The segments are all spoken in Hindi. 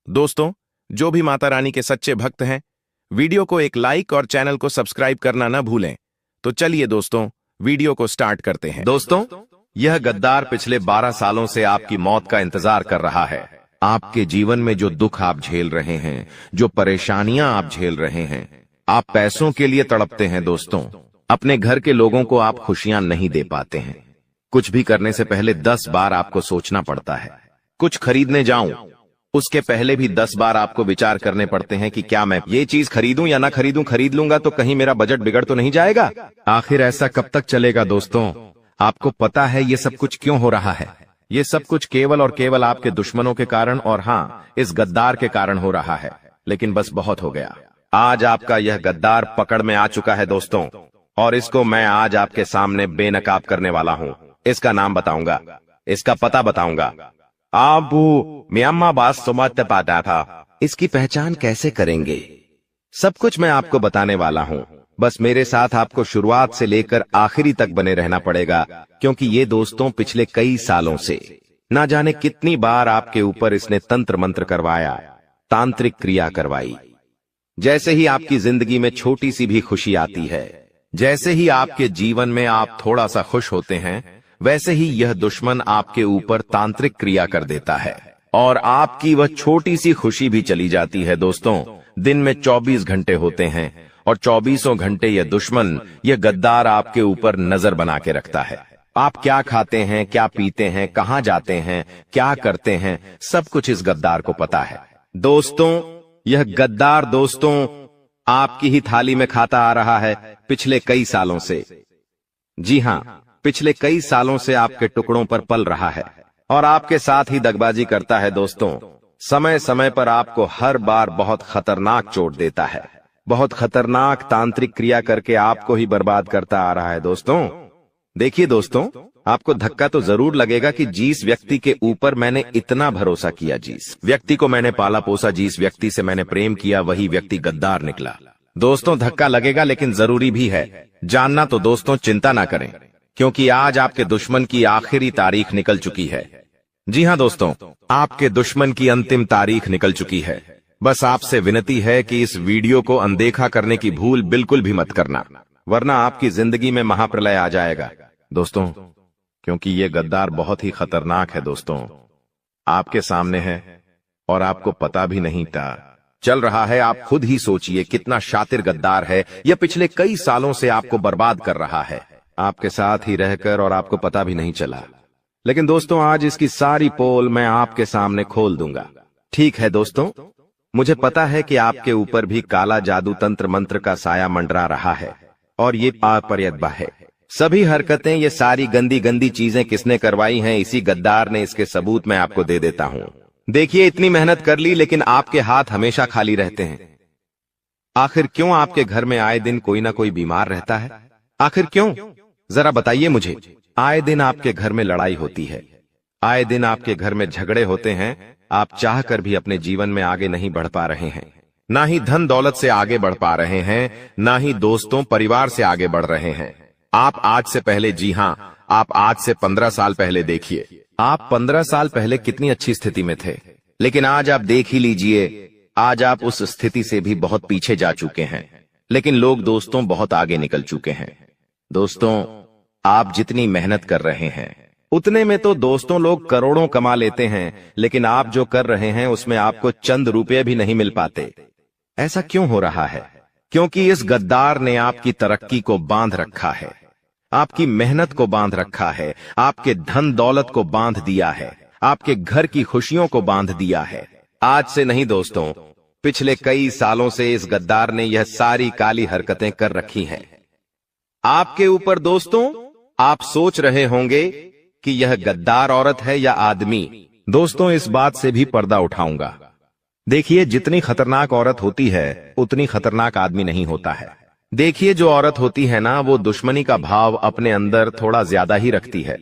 दोस्तों, जो भी माता रानी के सच्चे भक्त हैं, वीडियो को एक लाइक और चैनल को सब्सक्राइब करना न भूलें। तो चलिए दोस्तों, वीडियो को स्टार्ट करते हैं। दोस्तों, यह गद्दार पिछले 12 सालों से आपकी मौत का इंतजार कर रहा है। आपके जीवन में जो दुख आप झेल रहे हैं, जो परेशानियां आप झेल रहे हैं, आप पैसों के लिए तड़पते हैं। दोस्तों, अपने घर के लोगों को आप खुशियां नहीं दे पाते हैं। कुछ भी करने से पहले 10 बार आपको सोचना पड़ता है। कुछ खरीदने जाऊं, उसके पहले भी 10 बार आपको विचार करने पड़ते हैं कि क्या मैं ये चीज खरीदूं या ना खरीदूं। खरीद लूंगा तो कहीं मेरा बजट बिगड़ तो नहीं जाएगा। आखिर ऐसा कब तक चलेगा। दोस्तों, आपको पता है ये सब कुछ क्यों हो रहा है? ये सब कुछ केवल और केवल आपके दुश्मनों के कारण और हाँ, इस गद्दार के कारण हो रहा है। लेकिन बस बहुत हो गया। आज आपका यह गद्दार पकड़ में आ चुका है दोस्तों, और इसको मैं आज आपके सामने बेनकाब करने वाला हूँ। इसका नाम बताऊंगा, इसका पता बताऊंगा। आबू म्यामा बास समझते पाता था। इसकी पहचान कैसे करेंगे, सब कुछ मैं आपको बताने वाला हूं। बस मेरे साथ आपको शुरुआत से लेकर आखिरी तक बने रहना पड़ेगा, क्योंकि ये दोस्तों पिछले कई सालों से ना जाने कितनी बार आपके ऊपर इसने तंत्र मंत्र करवाया, तांत्रिक क्रिया करवाई। जैसे ही आपकी जिंदगी में छोटी सी भी खुशी आती है, जैसे ही आपके जीवन में आप थोड़ा सा खुश होते हैं, वैसे ही यह दुश्मन आपके ऊपर तांत्रिक क्रिया कर देता है और आपकी वह छोटी सी खुशी भी चली जाती है। दोस्तों, दिन में 24 घंटे होते हैं और 24 घंटे यह दुश्मन, यह गद्दार आपके ऊपर नजर बना के रखता है। आप क्या खाते हैं, क्या पीते हैं, कहां जाते हैं, क्या करते हैं, सब कुछ इस गद्दार को पता है। दोस्तों, यह गद्दार दोस्तों आपकी ही थाली में खाता आ रहा है पिछले कई सालों से। जी हां, पिछले कई सालों से आपके टुकड़ों पर पल रहा है और आपके साथ ही दगबाजी करता है। दोस्तों, समय समय पर आपको हर बार बहुत खतरनाक चोट देता है, बहुत खतरनाक तांत्रिक क्रिया करके आपको ही बर्बाद करता आ रहा है। दोस्तों, देखिए दोस्तों, आपको धक्का तो जरूर लगेगा कि जिस व्यक्ति के ऊपर मैंने इतना भरोसा किया, जिस व्यक्ति को मैंने पाला पोसा, जिस व्यक्ति से मैंने प्रेम किया, वही व्यक्ति गद्दार निकला। दोस्तों, धक्का लगेगा, लेकिन जरूरी भी है जानना। तो दोस्तों, चिंता ना करें, क्योंकि आज आपके दुश्मन की आखिरी तारीख निकल चुकी है। जी हां दोस्तों, आपके दुश्मन की अंतिम तारीख निकल चुकी है। बस आपसे विनती है कि इस वीडियो को अनदेखा करने की भूल बिल्कुल भी मत करना, वरना आपकी जिंदगी में महाप्रलय आ जाएगा। दोस्तों, क्योंकि ये गद्दार बहुत ही खतरनाक है। दोस्तों, आपके सामने है और आपको पता भी नहीं था चल रहा है। आप खुद ही सोचिए कितना शातिर गद्दार है। यह पिछले कई सालों से आपको बर्बाद कर रहा है, आपके साथ ही रहकर, और आपको पता भी नहीं चला। लेकिन दोस्तों, आज इसकी सारी पोल मैं आपके सामने खोल दूंगा। ठीक है दोस्तों, मुझे पता है कि आपके ऊपर भी काला जादू तंत्र मंत्र का साया मंडरा रहा है और ये अपर्याप्त है। सभी हरकतें, ये सारी गंदी गंदी चीजें किसने करवाई हैं? इसी गद्दार ने। इसके सबूत मैं आपको दे देता हूं। देखिए, इतनी मेहनत कर ली, लेकिन आपके हाथ हमेशा खाली रहते हैं। आखिर क्यों आपके घर में आए दिन कोई ना कोई बीमार रहता है? आखिर क्यों, जरा बताइए मुझे। आए दिन आपके घर में लड़ाई होती है, आए दिन आपके घर में झगड़े होते हैं। आप चाहकर भी अपने जीवन में आगे नहीं बढ़ पा रहे हैं, ना ही धन दौलत से आगे बढ़ पा रहे हैं, ना ही दोस्तों परिवार से आगे बढ़ रहे हैं। आप आज से पहले, जी हां, आप आज से 15 साल पहले देखिए। आप 15 साल पहले कितनी अच्छी स्थिति में थे, लेकिन आज आप देख ही लीजिए, आज आप उस स्थिति से भी बहुत पीछे जा चुके हैं। लेकिन लोग दोस्तों बहुत आगे निकल चुके हैं। दोस्तों, आप जितनी मेहनत कर रहे हैं, उतने में तो दोस्तों लोग करोड़ों कमा लेते हैं, लेकिन आप जो कर रहे हैं उसमें आपको चंद रुपए भी नहीं मिल पाते। ऐसा क्यों हो रहा है? क्योंकि इस गद्दार ने आपकी तरक्की को बांध रखा है, आपकी मेहनत को बांध रखा है, आपके धन दौलत को बांध दिया है, आपके घर की खुशियों को बांध दिया है। आज से नहीं दोस्तों, पिछले कई सालों से इस गद्दार ने यह सारी काली हरकतें कर रखी हैं आपके ऊपर। दोस्तों, आप सोच रहे होंगे कि यह गद्दार औरत है या आदमी। दोस्तों, इस बात से भी पर्दा उठाऊंगा। देखिए, जितनी खतरनाक औरत होती है, उतनी खतरनाक आदमी नहीं होता है। देखिए, जो औरत होती है ना, वो दुश्मनी का भाव अपने अंदर थोड़ा ज्यादा ही रखती है।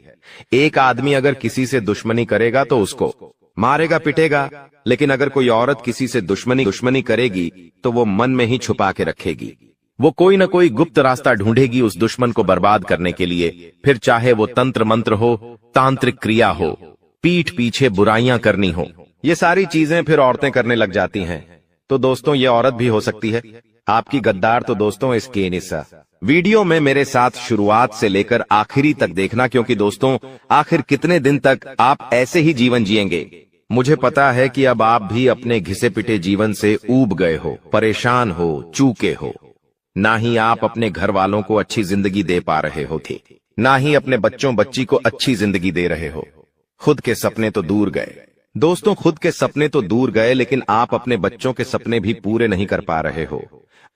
एक आदमी अगर किसी से दुश्मनी करेगा तो उसको मारेगा, पिटेगा, लेकिन अगर कोई औरत किसी से दुश्मनी करेगी तो वो मन में ही छुपा के रखेगी। वो कोई न कोई गुप्त रास्ता ढूंढेगी उस दुश्मन को बर्बाद करने के लिए। फिर चाहे वो तंत्र मंत्र हो, तांत्रिक क्रिया हो, पीठ पीछे बुराइयां करनी हो, ये सारी चीजें फिर औरतें करने लग जाती हैं। तो दोस्तों ये औरत भी हो सकती है आपकी गद्दार। तो दोस्तों इसके निशा वीडियो में मेरे साथ शुरुआत से लेकर आखिरी तक देखना, क्योंकि दोस्तों आखिर कितने दिन तक आप ऐसे ही जीवन जिएंगे। मुझे पता है कि अब आप भी अपने घिसे पिटे जीवन से ऊब गए हो, परेशान हो, चूके हो। ना ही आप अपने घर वालों को अच्छी जिंदगी दे पा रहे हो थे, ना ही अपने बच्चों बच्ची को अच्छी जिंदगी दे रहे हो। खुद के सपने तो दूर गए दोस्तों, खुद के सपने तो दूर गए, लेकिन आप अपने बच्चों के सपने भी पूरे नहीं कर पा रहे हो।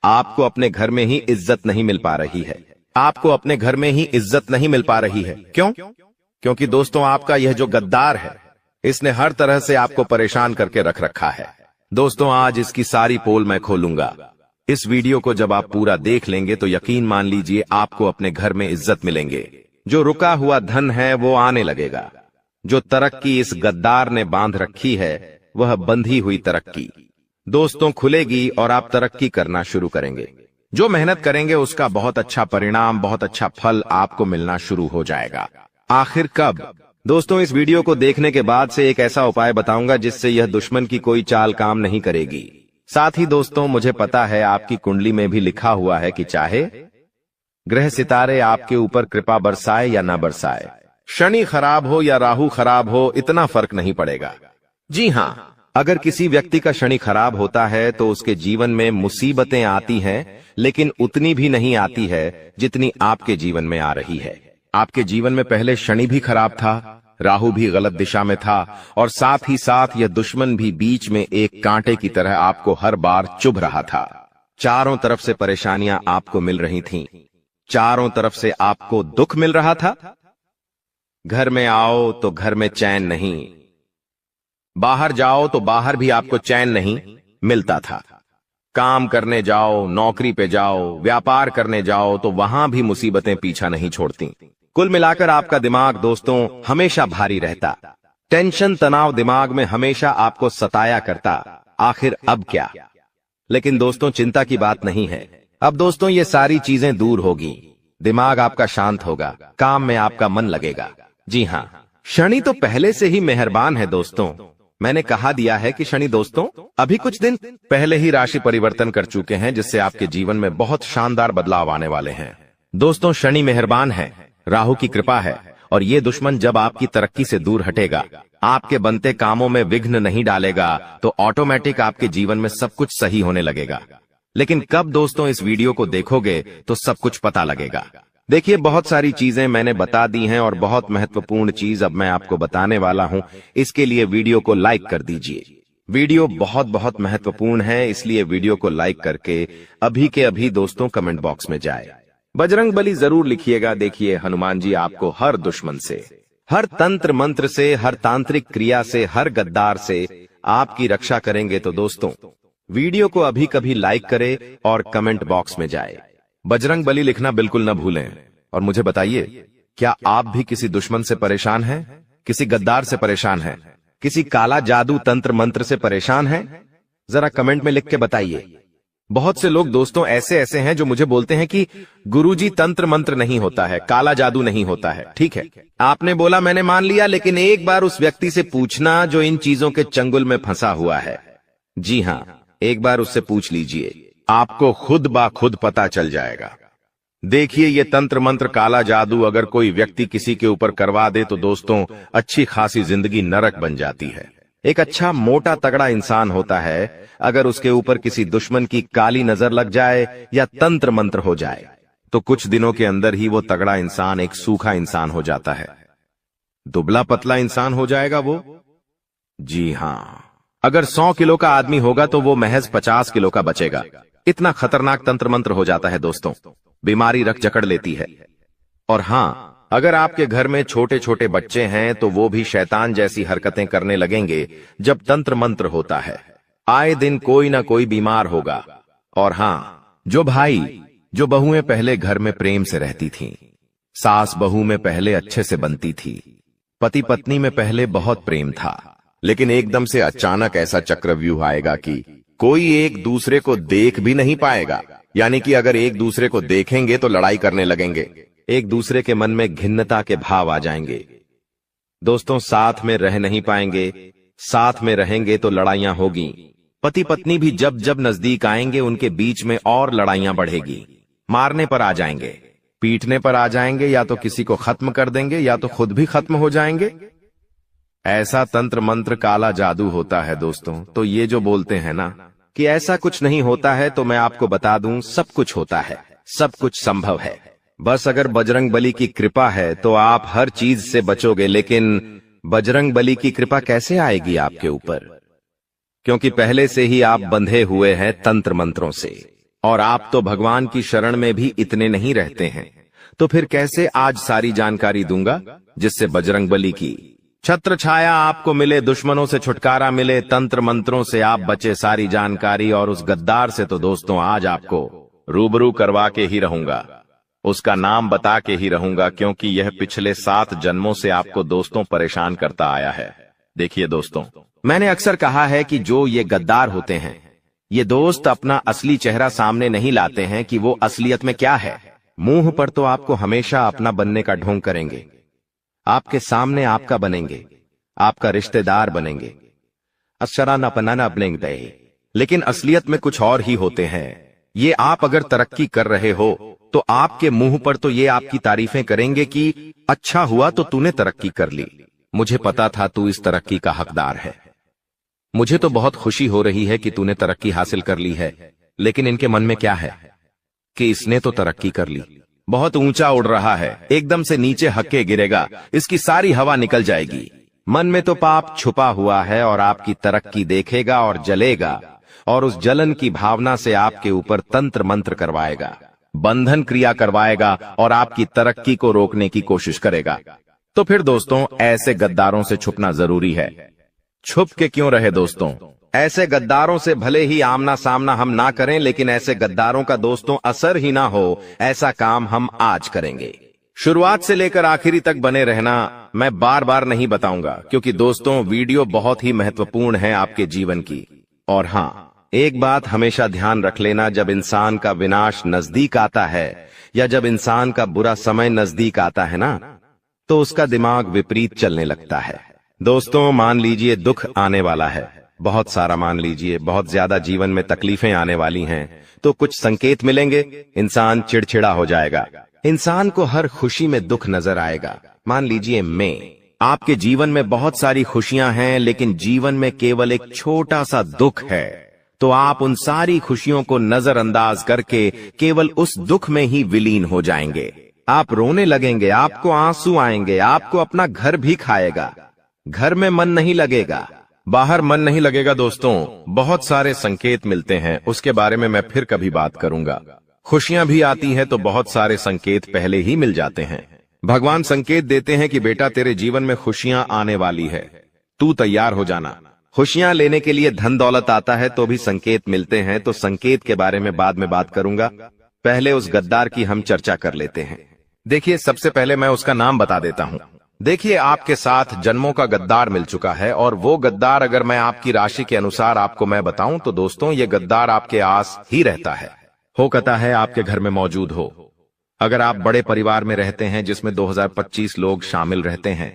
आपको अपने घर में ही इज्जत नहीं मिल पा रही है। आपको अपने घर में ही इज्जत नहीं मिल पा रही है। क्यों? क्योंकि दोस्तों आपका यह जो गद्दार है, इसने हर तरह से आपको परेशान करके रख रखा है। दोस्तों आज इसकी सारी पोल मैं खोलूंगा। इस वीडियो को जब आप पूरा देख लेंगे तो यकीन मान लीजिए आपको अपने घर में इज्जत मिलेंगे। जो रुका हुआ धन है वो आने लगेगा। जो तरक्की इस गद्दार ने बांध रखी है वह बंधी हुई तरक्की दोस्तों खुलेगी और आप तरक्की करना शुरू करेंगे। जो मेहनत करेंगे उसका बहुत अच्छा परिणाम, बहुत अच्छा फल आपको मिलना शुरू हो जाएगा। आखिर कब? दोस्तों इस वीडियो को देखने के बाद से एक ऐसा उपाय बताऊंगा जिससे यह दुश्मन की कोई चाल काम नहीं करेगी। साथ ही दोस्तों मुझे पता है आपकी कुंडली में भी लिखा हुआ है कि चाहे ग्रह सितारे आपके ऊपर कृपा बरसाए या ना बरसाए, शनि खराब हो या राहु खराब हो, इतना फर्क नहीं पड़ेगा। जी हां, अगर किसी व्यक्ति का शनि खराब होता है तो उसके जीवन में मुसीबतें आती हैं, लेकिन उतनी भी नहीं आती है जितनी आपके जीवन में आ रही है। आपके जीवन में पहले शनि भी खराब था, राहु भी गलत दिशा में था, और साथ ही साथ यह दुश्मन भी बीच में एक कांटे की तरह आपको हर बार चुभ रहा था। चारों तरफ से परेशानियां आपको मिल रही थीं, चारों तरफ से आपको दुख मिल रहा था। घर में आओ तो घर में चैन नहीं, बाहर जाओ तो बाहर भी आपको चैन नहीं मिलता था। काम करने जाओ, नौकरी पे जाओ, व्यापार करने जाओ तो वहां भी मुसीबतें पीछा नहीं छोड़ती। कुल मिलाकर आपका दिमाग दोस्तों हमेशा भारी रहता, टेंशन तनाव दिमाग में हमेशा आपको सताया करता। आखिर अब क्या? लेकिन दोस्तों चिंता की बात नहीं है। अब दोस्तों ये सारी चीजें दूर होगी, दिमाग आपका शांत होगा, काम में आपका मन लगेगा। जी हां, शनि तो पहले से ही मेहरबान है दोस्तों। मैंने कहा दिया है कि शनि दोस्तों अभी कुछ दिन पहले ही राशि परिवर्तन कर चुके हैं, जिससे आपके जीवन में बहुत शानदार बदलाव आने वाले हैं। दोस्तों शनि मेहरबान है, राहु की कृपा है, और ये दुश्मन जब आपकी तरक्की से दूर हटेगा, आपके बनते कामों में विघ्न नहीं डालेगा, तो ऑटोमेटिक आपके जीवन में सब कुछ सही होने लगेगा। लेकिन कब दोस्तों? इस वीडियो को देखोगे तो सब कुछ पता लगेगा। देखिए बहुत सारी चीजें मैंने बता दी हैं और बहुत महत्वपूर्ण चीज अब मैं आपको बताने वाला हूं। इसके लिए वीडियो को लाइक कर दीजिए। वीडियो बहुत बहुत महत्वपूर्ण है, इसलिए वीडियो को लाइक करके अभी के अभी दोस्तों कमेंट बॉक्स में जाए बजरंग बली जरूर लिखिएगा। देखिए हनुमान जी आपको हर दुश्मन से, हर तंत्र मंत्र से, हर तांत्रिक क्रिया से, हर गद्दार से आपकी रक्षा करेंगे। तो दोस्तों वीडियो को अभी कभी लाइक करें और कमेंट बॉक्स में जाए बजरंग बली लिखना बिल्कुल न भूलें। और मुझे बताइए, क्या आप भी किसी दुश्मन से परेशान हैं? किसी गद्दार से परेशान हैं? किसी काला जादू तंत्र मंत्र से परेशान हैं? जरा कमेंट में लिख के बताइए। बहुत से लोग दोस्तों ऐसे हैं जो मुझे बोलते हैं कि गुरुजी तंत्र मंत्र नहीं होता है, काला जादू नहीं होता है। ठीक है, आपने बोला, मैंने मान लिया, लेकिन एक बार उस व्यक्ति से पूछना जो इन चीजों के चंगुल में फंसा हुआ है। जी हां, एक बार उससे पूछ लीजिए, आपको खुद ब खुद पता चल जाएगा। देखिए ये तंत्र मंत्र काला जादू अगर कोई व्यक्ति किसी के ऊपर करवा दे तो दोस्तों अच्छी खासी जिंदगी नरक बन जाती है। एक अच्छा मोटा तगड़ा इंसान होता है, अगर उसके ऊपर किसी दुश्मन की काली नजर लग जाए या तंत्र मंत्र हो जाए तो कुछ दिनों के अंदर ही वो तगड़ा इंसान एक सूखा इंसान हो जाता है, दुबला पतला इंसान हो जाएगा वो। जी हां, अगर 100 किलो का आदमी होगा तो वो महज 50 किलो का बचेगा। इतना खतरनाक तंत्र मंत्र हो जाता है दोस्तों, बीमारी रख जकड़ लेती है। और हां, अगर आपके घर में छोटे छोटे बच्चे हैं तो वो भी शैतान जैसी हरकतें करने लगेंगे जब तंत्र मंत्र होता है। आए दिन कोई ना कोई बीमार होगा। और हां, जो भाई जो बहुएं पहले घर में प्रेम से रहती थीं, सास बहू में पहले अच्छे से बनती थी, पति पत्नी में पहले बहुत प्रेम था, लेकिन एकदम से अचानक ऐसा चक्रव्यूह आएगा कि कोई एक दूसरे को देख भी नहीं पाएगा। यानी कि अगर एक दूसरे को देखेंगे तो लड़ाई करने लगेंगे, एक दूसरे के मन में घिन्नता के भाव आ जाएंगे। दोस्तों साथ में रह नहीं पाएंगे, साथ में रहेंगे तो लड़ाइयां होगी। पति पत्नी भी जब जब नजदीक आएंगे उनके बीच में और लड़ाइयां बढ़ेगी। मारने पर आ जाएंगे, पीटने पर आ जाएंगे, या तो किसी को खत्म कर देंगे या तो खुद भी खत्म हो जाएंगे। ऐसा तंत्र मंत्र काला जादू होता है दोस्तों। तो ये जो बोलते हैं ना कि ऐसा कुछ नहीं होता है, तो मैं आपको बता दूं सब कुछ होता है, सब कुछ संभव है। बस अगर बजरंग बली की कृपा है तो आप हर चीज से बचोगे। लेकिन बजरंग बली की कृपा कैसे आएगी आपके ऊपर? क्योंकि पहले से ही आप बंधे हुए हैं तंत्र मंत्रों से, और आप तो भगवान की शरण में भी इतने नहीं रहते हैं। तो फिर कैसे आज सारी जानकारी दूंगा जिससे बजरंग बली की छत्र छाया आपको मिले, दुश्मनों से छुटकारा मिले, तंत्र मंत्रों से आप बचे, सारी जानकारी। और उस गद्दार से तो दोस्तों आज आपको रूबरू करवा के ही रहूंगा, उसका नाम बता के ही रहूंगा, क्योंकि यह पिछले 7 जन्मों से आपको दोस्तों परेशान करता आया है। देखिए दोस्तों, मैंने अक्सर कहा है कि जो ये गद्दार होते हैं, ये दोस्त अपना असली चेहरा सामने नहीं लाते हैं कि वो असलियत में क्या है। मुंह पर तो आपको हमेशा अपना बनने का ढोंग करेंगे, आपके सामने आपका बनेंगे, आपका रिश्तेदार बनेंगे, अशराना पनाना बनेंगे, लेकिन असलियत में कुछ और ही होते हैं। ये आप अगर तरक्की कर रहे हो तो आपके मुंह पर तो ये आपकी तारीफें करेंगे कि अच्छा हुआ तो तूने तरक्की कर ली, मुझे पता था तू इस तरक्की का हकदार है, मुझे तो बहुत खुशी हो रही है कि तूने तरक्की हासिल कर ली है। लेकिन इनके मन में क्या है कि इसने तो तरक्की कर ली, बहुत ऊंचा उड़ रहा है, एकदम से नीचे हक्के गिरेगा, इसकी सारी हवा निकल जाएगी। मन में तो पाप छुपा हुआ है और आपकी तरक्की देखेगा और जलेगा, और उस जलन की भावना से आपके ऊपर तंत्र मंत्र करवाएगा, बंधन क्रिया करवाएगा और आपकी तरक्की को रोकने की कोशिश करेगा। तो फिर दोस्तों, ऐसे गद्दारों से छुपना जरूरी है। छुप के क्यों रहे दोस्तों? ऐसे गद्दारों से भले ही आमना सामना हम ना करें, लेकिन ऐसे गद्दारों का दोस्तों असर ही ना हो, ऐसा काम हम आज करेंगे। शुरुआत से लेकर आखिरी तक बने रहना, मैं बार बार नहीं बताऊंगा, क्योंकि दोस्तों वीडियो बहुत ही महत्वपूर्ण है आपके जीवन की। और हाँ, एक बात हमेशा ध्यान रख लेना, जब इंसान का विनाश नजदीक आता है या जब इंसान का बुरा समय नजदीक आता है ना, तो उसका दिमाग विपरीत चलने लगता है। दोस्तों मान लीजिए दुख आने वाला है, बहुत सारा मान लीजिए, बहुत ज्यादा जीवन में तकलीफें आने वाली हैं, तो कुछ संकेत मिलेंगे, इंसान चिड़चिड़ा हो जाएगा, इंसान को हर खुशी में दुख नजर आएगा। मान लीजिए आपके जीवन में बहुत सारी खुशियां हैं, लेकिन जीवन में केवल एक छोटा सा दुख है, तो आप उन सारी खुशियों को नजरअंदाज करके केवल उस दुख में ही विलीन हो जाएंगे। आप रोने लगेंगे, आपको आंसू आएंगे, आपको अपना घर भी खाएगा, घर में मन नहीं लगेगा, बाहर मन नहीं लगेगा। दोस्तों बहुत सारे संकेत मिलते हैं, उसके बारे में मैं फिर कभी बात करूंगा। खुशियां भी आती हैं तो बहुत सारे संकेत पहले ही मिल जाते हैं। भगवान संकेत देते हैं कि बेटा तेरे जीवन में खुशियां आने वाली है, तू तैयार हो जाना। खुशियां लेने के लिए धन दौलत आता है तो भी संकेत मिलते हैं, तो संकेत के बारे में बाद में बात करूंगा। पहले उस गद्दार की हम चर्चा कर लेते हैं। देखिए, सबसे पहले मैं उसका नाम बता देता हूं। देखिए, आपके साथ जन्मों का गद्दार मिल चुका है, और वो गद्दार अगर मैं आपकी राशि के अनुसार आपको मैं बताऊं तो दोस्तों, ये गद्दार आपके आस ही रहता है, हो सकता है आपके घर में मौजूद हो। अगर आप बड़े परिवार में रहते हैं जिसमें 2025 लोग शामिल रहते हैं,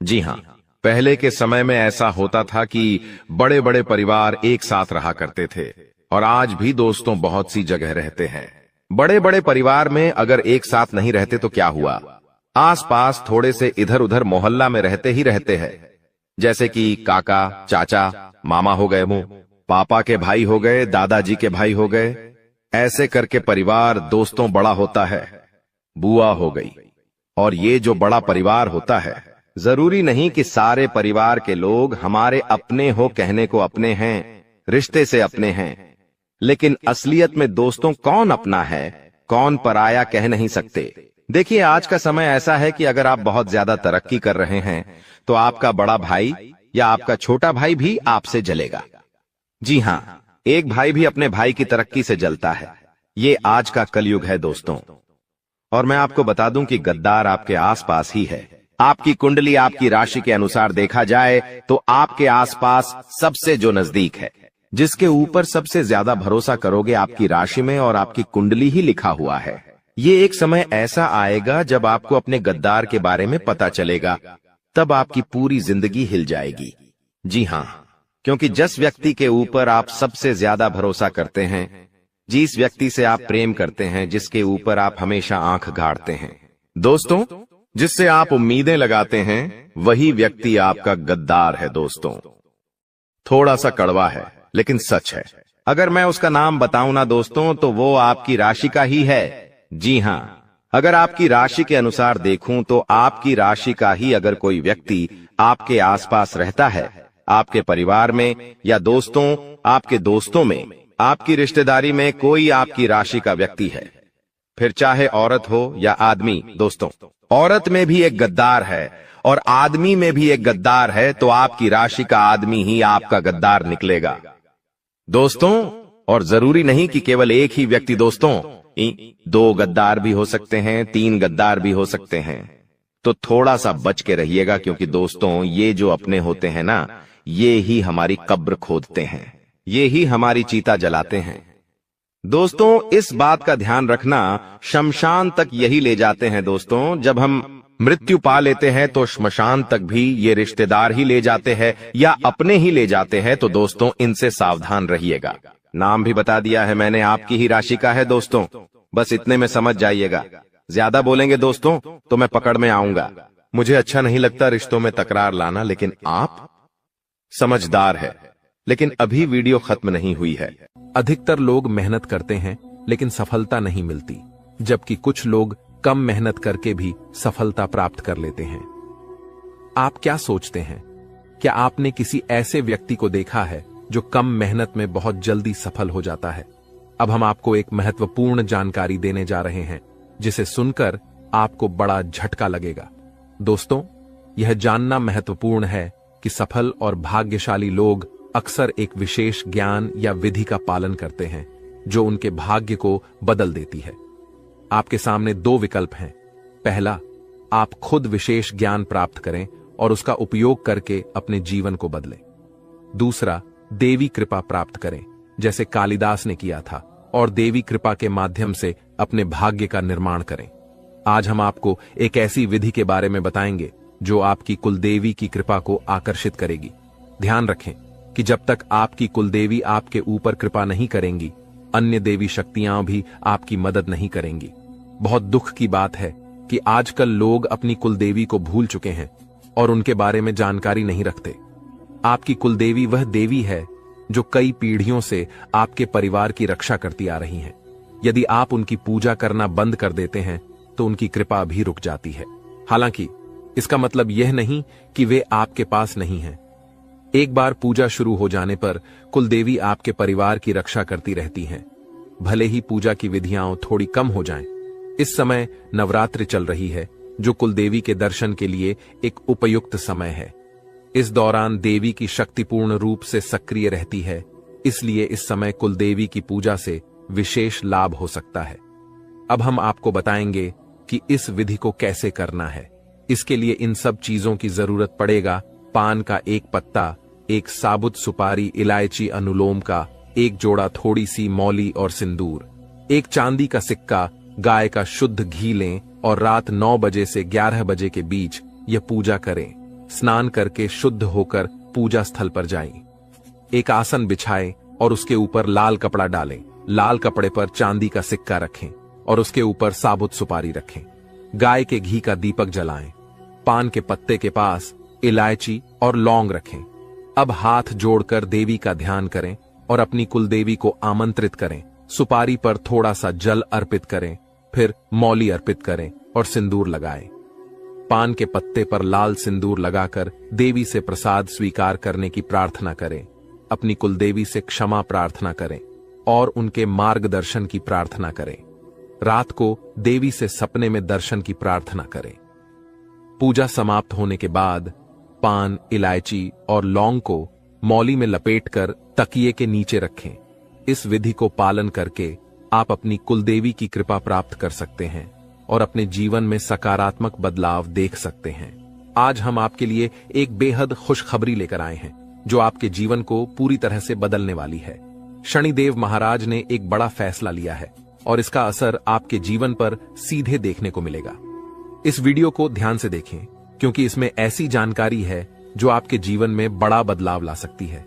जी हां, पहले के समय में ऐसा होता था कि बड़े बड़े परिवार एक साथ रहा करते थे, और आज भी दोस्तों बहुत सी जगह रहते हैं। बड़े बड़े परिवार में अगर एक साथ नहीं रहते तो क्या हुआ, आसपास थोड़े से इधर उधर मोहल्ला में रहते ही रहते हैं, जैसे कि काका, चाचा, मामा हो गए, पापा के भाई हो गए, दादाजी के भाई हो गए, ऐसे करके परिवार दोस्तों बड़ा होता है। बुआ हो गई, और ये जो बड़ा परिवार होता है, जरूरी नहीं कि सारे परिवार के लोग हमारे अपने हो, कहने को अपने हैं, रिश्ते से अपने हैं, लेकिन असलियत में दोस्तों कौन अपना है कौन पराया कह नहीं सकते। देखिए, आज का समय ऐसा है कि अगर आप बहुत ज्यादा तरक्की कर रहे हैं तो आपका बड़ा भाई या आपका छोटा भाई भी आपसे जलेगा। जी हां, एक भाई भी अपने भाई की तरक्की से जलता है। ये आज का कलयुग है दोस्तों। और मैं आपको बता दूं कि गद्दार आपके आसपास ही है। आपकी कुंडली, आपकी राशि के अनुसार देखा जाए तो आपके आसपास सबसे जो नजदीक है, जिसके ऊपर सबसे ज्यादा भरोसा करोगे, आपकी राशि में और आपकी कुंडली ही लिखा हुआ है। ये एक समय ऐसा आएगा जब आपको अपने गद्दार के बारे में पता चलेगा, तब आपकी पूरी जिंदगी हिल जाएगी। जी हाँ, क्योंकि जिस व्यक्ति के ऊपर आप सबसे ज्यादा भरोसा करते हैं, जिस व्यक्ति से आप प्रेम करते हैं, जिसके ऊपर आप हमेशा आंख गाड़ते हैं, दोस्तों, जिससे आप उम्मीदें लगाते हैं, वही व्यक्ति आपका गद्दार है। दोस्तों, थोड़ा सा कड़वा है लेकिन सच है। अगर मैं उसका नाम बताऊं ना दोस्तों, तो वो आपकी राशि का ही है। जी हाँ, अगर आपकी राशि के अनुसार देखूं तो आपकी राशि का ही अगर कोई व्यक्ति आपके आसपास रहता है, आपके परिवार में या दोस्तों, आपके दोस्तों में, आपकी रिश्तेदारी में कोई आपकी राशि का व्यक्ति है, फिर चाहे औरत हो या आदमी, दोस्तों, औरत में भी एक गद्दार है और आदमी में भी एक गद्दार है, तो आपकी राशि का आदमी ही आपका गद्दार निकलेगा दोस्तों। और जरूरी नहीं कि केवल एक ही व्यक्ति, दोस्तों, 2 गद्दार भी हो सकते हैं, 3 गद्दार भी हो सकते हैं। तो थोड़ा सा बच के रहिएगा, क्योंकि दोस्तों, ये जो अपने होते हैं ना, ये ही हमारी कब्र खोदते हैं, ये ही हमारी चीता जलाते हैं। दोस्तों, इस बात का ध्यान रखना, शमशान तक यही ले जाते हैं दोस्तों। जब हम मृत्यु पा लेते हैं तो श्मशान तक भी ये रिश्तेदार ही ले जाते हैं या अपने ही ले जाते हैं। तो दोस्तों, इनसे सावधान रहिएगा। नाम भी बता दिया है मैंने, आपकी ही राशि का है दोस्तों, बस इतने में समझ जाइएगा। ज्यादा बोलेंगे दोस्तों तो मैं पकड़ में आऊंगा। मुझे अच्छा नहीं लगता रिश्तों में तकरार लाना, लेकिन आप समझदार है। लेकिन अभी वीडियो खत्म नहीं हुई है। अधिकतर लोग मेहनत करते हैं लेकिन सफलता नहीं मिलती, जबकि कुछ लोग कम मेहनत करके भी सफलता प्राप्त कर लेते हैं। आप क्या सोचते हैं? क्या आपने किसी ऐसे व्यक्ति को देखा है जो कम मेहनत में बहुत जल्दी सफल हो जाता है? अब हम आपको एक महत्वपूर्ण जानकारी देने जा रहे हैं, जिसे सुनकर आपको बड़ा झटका लगेगा। दोस्तों, यह जानना महत्वपूर्ण है कि सफल और भाग्यशाली लोग अक्सर एक विशेष ज्ञान या विधि का पालन करते हैं, जो उनके भाग्य को बदल देती है। आपके सामने 2 विकल्प हैं। पहला, आप खुद विशेष ज्ञान प्राप्त करें और उसका उपयोग करके अपने जीवन को बदलें। दूसरा, देवी कृपा प्राप्त करें, जैसे कालिदास ने किया था, और देवी कृपा के माध्यम से अपने भाग्य का निर्माण करें। आज हम आपको एक ऐसी विधि के बारे में बताएंगे जो आपकी कुलदेवी की कृपा को आकर्षित करेगी। ध्यान रखें कि जब तक आपकी कुलदेवी आपके ऊपर कृपा नहीं करेंगी, अन्य देवी शक्तियां भी आपकी मदद नहीं करेंगी। बहुत दुख की बात है कि आजकल लोग अपनी कुलदेवी को भूल चुके हैं और उनके बारे में जानकारी नहीं रखते। आपकी कुलदेवी वह देवी है जो कई पीढ़ियों से आपके परिवार की रक्षा करती आ रही हैं। यदि आप उनकी पूजा करना बंद कर देते हैं तो उनकी कृपा भी रुक जाती है। हालांकि इसका मतलब यह नहीं कि वे आपके पास नहीं हैं। एक बार पूजा शुरू हो जाने पर कुलदेवी आपके परिवार की रक्षा करती रहती हैं, भले ही पूजा की विधियां थोड़ी कम हो जाएं। इस समय नवरात्रि चल रही है, जो कुलदेवी के दर्शन के लिए एक उपयुक्त समय है। इस दौरान देवी की शक्तिपूर्ण रूप से सक्रिय रहती है, इसलिए इस समय कुलदेवी की पूजा से विशेष लाभ हो सकता है। अब हम आपको बताएंगे कि इस विधि को कैसे करना है। इसके लिए इन सब चीजों की जरूरत पड़ेगा: पान का 1 पत्ता, 1 साबुत सुपारी, इलायची, अनुलोम का 1 जोड़ा, थोड़ी सी मौली और सिंदूर, 1 चांदी का सिक्का, गाय का शुद्ध घी लें और रात 9 बजे से 11 बजे के बीच यह पूजा करें। स्नान करके शुद्ध होकर पूजा स्थल पर जाएं। एक आसन बिछाएं और उसके ऊपर लाल कपड़ा डालें। लाल कपड़े पर चांदी का सिक्का रखें और उसके ऊपर साबुत सुपारी रखें। गाय के घी का दीपक जलाएं। पान के पत्ते के पास इलायची और लौंग रखें। अब हाथ जोड़कर देवी का ध्यान करें और अपनी कुलदेवी को आमंत्रित करें। सुपारी पर थोड़ा सा जल अर्पित करें, फिर मौली अर्पित करें और सिंदूर लगाएं। पान के पत्ते पर लाल सिंदूर लगाकर देवी से प्रसाद स्वीकार करने की प्रार्थना करें। अपनी कुलदेवी से क्षमा प्रार्थना करें और उनके मार्गदर्शन की प्रार्थना करें। रात को देवी से सपने में दर्शन की प्रार्थना करें। पूजा समाप्त होने के बाद पान, इलायची और लौंग को मौली में लपेटकर तकिए के नीचे रखें। इस विधि को पालन करके आप अपनी कुलदेवी की कृपा प्राप्त कर सकते हैं और अपने जीवन में सकारात्मक बदलाव देख सकते हैं। आज हम आपके लिए एक बेहद खुशखबरी लेकर आए हैं, जो आपके जीवन को पूरी तरह से बदलने वाली है। शनिदेव महाराज ने एक बड़ा फैसला लिया है और इसका असर आपके जीवन पर सीधे देखने को मिलेगा। इस वीडियो को ध्यान से देखें, क्योंकि इसमें ऐसी जानकारी है जो आपके जीवन में बड़ा बदलाव ला सकती है।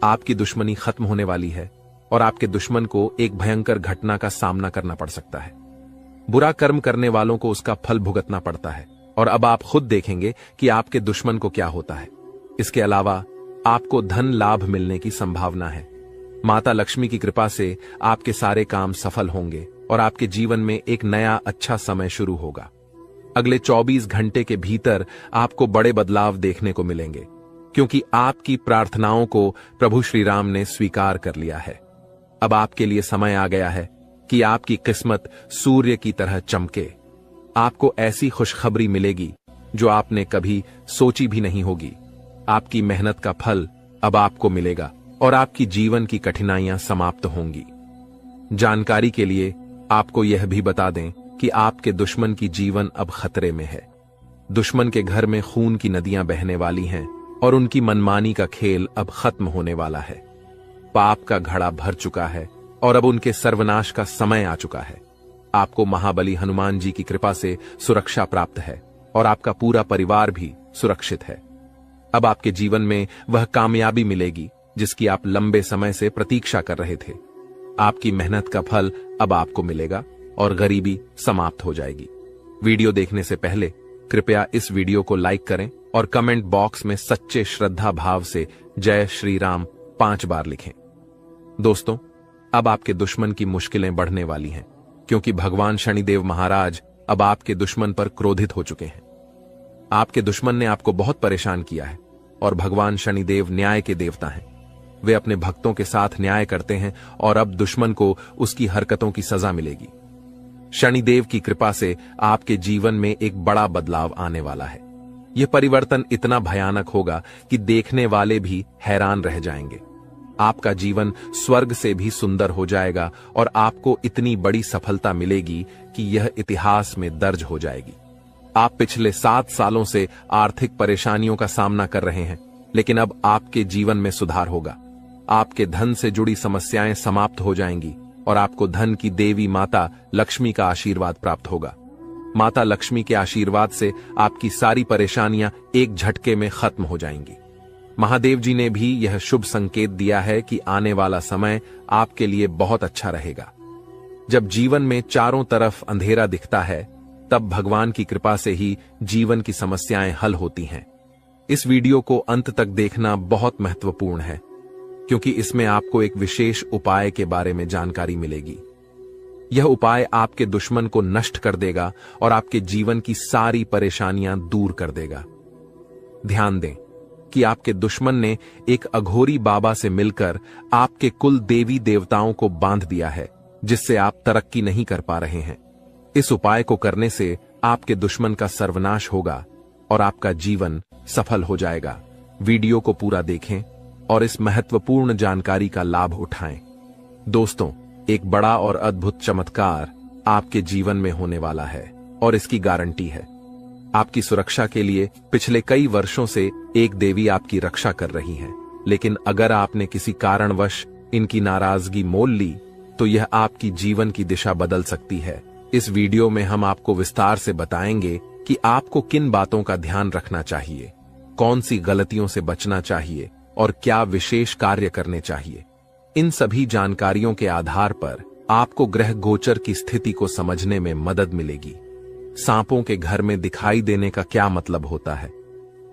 आपकी दुश्मनी खत्म होने वाली है और आपके दुश्मन को एक भयंकर घटना का सामना करना पड़ सकता है। बुरा कर्म करने वालों को उसका फल भुगतना पड़ता है और अब आप खुद देखेंगे कि आपके दुश्मन को क्या होता है। इसके अलावा आपको धन लाभ मिलने की संभावना है। माता लक्ष्मी की कृपा से आपके सारे काम सफल होंगे और आपके जीवन में एक नया अच्छा समय शुरू होगा। अगले 24 घंटे के भीतर आपको बड़े बदलाव देखने को मिलेंगे, क्योंकि आपकी प्रार्थनाओं को प्रभु श्री राम ने स्वीकार कर लिया है। अब आपके लिए समय आ गया है कि आपकी किस्मत सूर्य की तरह चमके। आपको ऐसी खुशखबरी मिलेगी जो आपने कभी सोची भी नहीं होगी। आपकी मेहनत का फल अब आपको मिलेगा और आपकी जीवन की कठिनाइयां समाप्त होंगी। जानकारी के लिए आपको यह भी बता दें कि आपके दुश्मन की जीवन अब खतरे में है। दुश्मन के घर में खून की नदियां बहने वाली हैं और उनकी मनमानी का खेल अब खत्म होने वाला है। पाप का घड़ा भर चुका है और अब उनके सर्वनाश का समय आ चुका है। आपको महाबली हनुमान जी की कृपा से सुरक्षा प्राप्त है और आपका पूरा परिवार भी सुरक्षित है। अब आपके जीवन में वह कामयाबी मिलेगी जिसकी आप लंबे समय से प्रतीक्षा कर रहे थे। आपकी मेहनत का फल अब आपको मिलेगा और गरीबी समाप्त हो जाएगी। वीडियो देखने से पहले कृपया इस वीडियो को लाइक करें और कमेंट बॉक्स में सच्चे श्रद्धा भाव से जय श्री राम 5 बार लिखें। दोस्तों, अब आपके दुश्मन की मुश्किलें बढ़ने वाली हैं, क्योंकि भगवान शनिदेव महाराज अब आपके दुश्मन पर क्रोधित हो चुके हैं। आपके दुश्मन ने आपको बहुत परेशान किया है और भगवान शनिदेव न्याय के देवता हैं। वे अपने भक्तों के साथ न्याय करते हैं और अब दुश्मन को उसकी हरकतों की सजा मिलेगी। शनिदेव की कृपा से आपके जीवन में एक बड़ा बदलाव आने वाला है। यह परिवर्तन इतना भयानक होगा कि देखने वाले भी हैरान रह जाएंगे। आपका जीवन स्वर्ग से भी सुंदर हो जाएगा और आपको इतनी बड़ी सफलता मिलेगी कि यह इतिहास में दर्ज हो जाएगी। आप पिछले 7 सालों से आर्थिक परेशानियों का सामना कर रहे हैं, लेकिन अब आपके जीवन में सुधार होगा। आपके धन से जुड़ी समस्याएं समाप्त हो जाएंगी और आपको धन की देवी माता लक्ष्मी का आशीर्वाद प्राप्त होगा। माता लक्ष्मी के आशीर्वाद से आपकी सारी परेशानियां एक झटके में खत्म हो जाएंगी। महादेव जी ने भी यह शुभ संकेत दिया है कि आने वाला समय आपके लिए बहुत अच्छा रहेगा। जब जीवन में चारों तरफ अंधेरा दिखता है, तब भगवान की कृपा से ही जीवन की समस्याएं हल होती हैं। इस वीडियो को अंत तक देखना बहुत महत्वपूर्ण है, क्योंकि इसमें आपको एक विशेष उपाय के बारे में जानकारी मिलेगी। यह उपाय आपके दुश्मन को नष्ट कर देगा और आपके जीवन की सारी परेशानियां दूर कर देगा। ध्यान दें कि आपके दुश्मन ने एक अघोरी बाबा से मिलकर आपके कुल देवी देवताओं को बांध दिया है, जिससे आप तरक्की नहीं कर पा रहे हैं। इस उपाय को करने से आपके दुश्मन का सर्वनाश होगा और आपका जीवन सफल हो जाएगा। वीडियो को पूरा देखें और इस महत्वपूर्ण जानकारी का लाभ उठाएं। दोस्तों, एक बड़ा और अद्भुत चमत्कार आपके जीवन में होने वाला है और इसकी गारंटी है। आपकी सुरक्षा के लिए पिछले कई वर्षों से एक देवी आपकी रक्षा कर रही है, लेकिन अगर आपने किसी कारणवश इनकी नाराजगी मोल ली तो यह आपकी जीवन की दिशा बदल सकती है। इस वीडियो में हम आपको विस्तार से बताएंगे कि आपको किन बातों का ध्यान रखना चाहिए, कौन सी गलतियों से बचना चाहिए और क्या विशेष कार्य करने चाहिए। इन सभी जानकारियों के आधार पर आपको ग्रह गोचर की स्थिति को समझने में मदद मिलेगी। सांपों के घर में दिखाई देने का क्या मतलब होता है?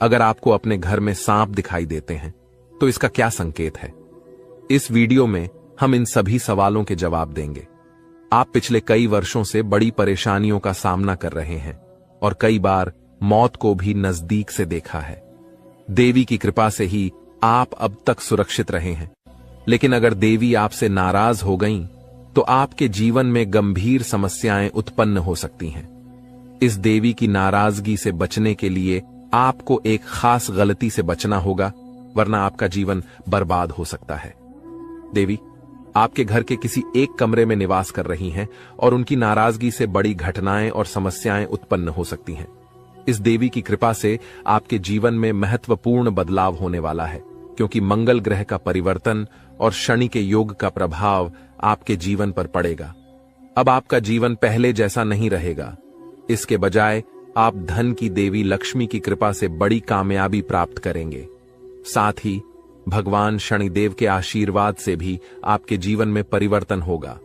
अगर आपको अपने घर में सांप दिखाई देते हैं तो इसका क्या संकेत है? इस वीडियो में हम इन सभी सवालों के जवाब देंगे। आप पिछले कई वर्षों से बड़ी परेशानियों का सामना कर रहे हैं और कई बार मौत को भी नजदीक से देखा है। देवी की कृपा से ही आप अब तक सुरक्षित रहे हैं, लेकिन अगर देवी आपसे नाराज हो गईं, तो आपके जीवन में गंभीर समस्याएं उत्पन्न हो सकती हैं। इस देवी की नाराजगी से बचने के लिए आपको एक खास गलती से बचना होगा, वरना आपका जीवन बर्बाद हो सकता है। देवी आपके घर के किसी एक कमरे में निवास कर रही हैं और उनकी नाराजगी से बड़ी घटनाएं और समस्याएं उत्पन्न हो सकती हैं। इस देवी की कृपा से आपके जीवन में महत्वपूर्ण बदलाव होने वाला है, क्योंकि मंगल ग्रह का परिवर्तन और शनि के योग का प्रभाव आपके जीवन पर पड़ेगा। अब आपका जीवन पहले जैसा नहीं रहेगा। इसके बजाय आप धन की देवी लक्ष्मी की कृपा से बड़ी कामयाबी प्राप्त करेंगे। साथ ही भगवान शनिदेव के आशीर्वाद से भी आपके जीवन में परिवर्तन होगा।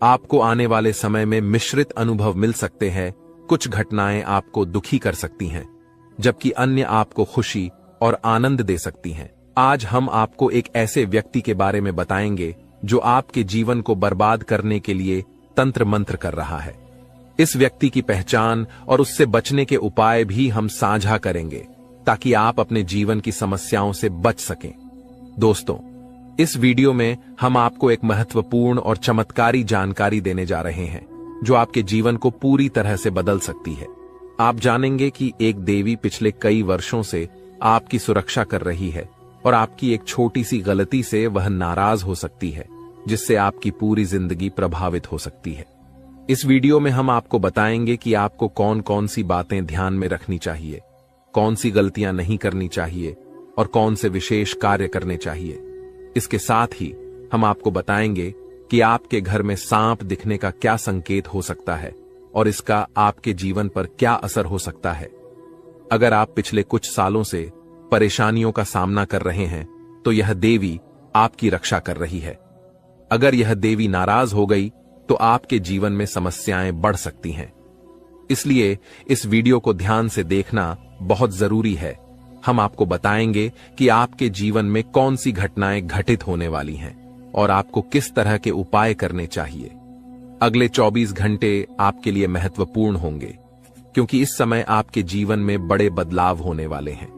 आपको आने वाले समय में मिश्रित अनुभव मिल सकते हैं। कुछ घटनाएं आपको दुखी कर सकती हैं, जबकि अन्य आपको खुशी और आनंद दे सकती हैं। आज हम आपको एक ऐसे व्यक्ति के बारे में बताएंगे जो आपके जीवन को बर्बाद करने के लिए तंत्र मंत्र कर रहा है। इस व्यक्ति की पहचान और उससे बचने के उपाय भी हम साझा करेंगे, ताकि आप अपने जीवन की समस्याओं से बच सकें। दोस्तों, इस वीडियो में हम आपको एक महत्वपूर्ण और चमत्कारी जानकारी देने जा रहे हैं, जो आपके जीवन को पूरी तरह से बदल सकती है। आप जानेंगे कि एक देवी पिछले कई वर्षों से आपकी सुरक्षा कर रही है और आपकी एक छोटी सी गलती से वह नाराज हो सकती है, जिससे आपकी पूरी जिंदगी प्रभावित हो सकती है। इस वीडियो में हम आपको बताएंगे कि आपको कौन कौन सी बातें ध्यान में रखनी चाहिए, कौन सी गलतियां नहीं करनी चाहिए और कौन से विशेष कार्य करने चाहिए। इसके साथ ही हम आपको बताएंगे कि आपके घर में सांप दिखने का क्या संकेत हो सकता है और इसका आपके जीवन पर क्या असर हो सकता है। अगर आप पिछले कुछ सालों से परेशानियों का सामना कर रहे हैं, तो यह देवी आपकी रक्षा कर रही है। अगर यह देवी नाराज हो गई तो आपके जीवन में समस्याएं बढ़ सकती हैं। इसलिए इस वीडियो को ध्यान से देखना बहुत जरूरी है। हम आपको बताएंगे कि आपके जीवन में कौन सी घटनाएं घटित होने वाली हैं और आपको किस तरह के उपाय करने चाहिए। अगले 24 घंटे आपके लिए महत्वपूर्ण होंगे, क्योंकि इस समय आपके जीवन में बड़े बदलाव होने वाले हैं।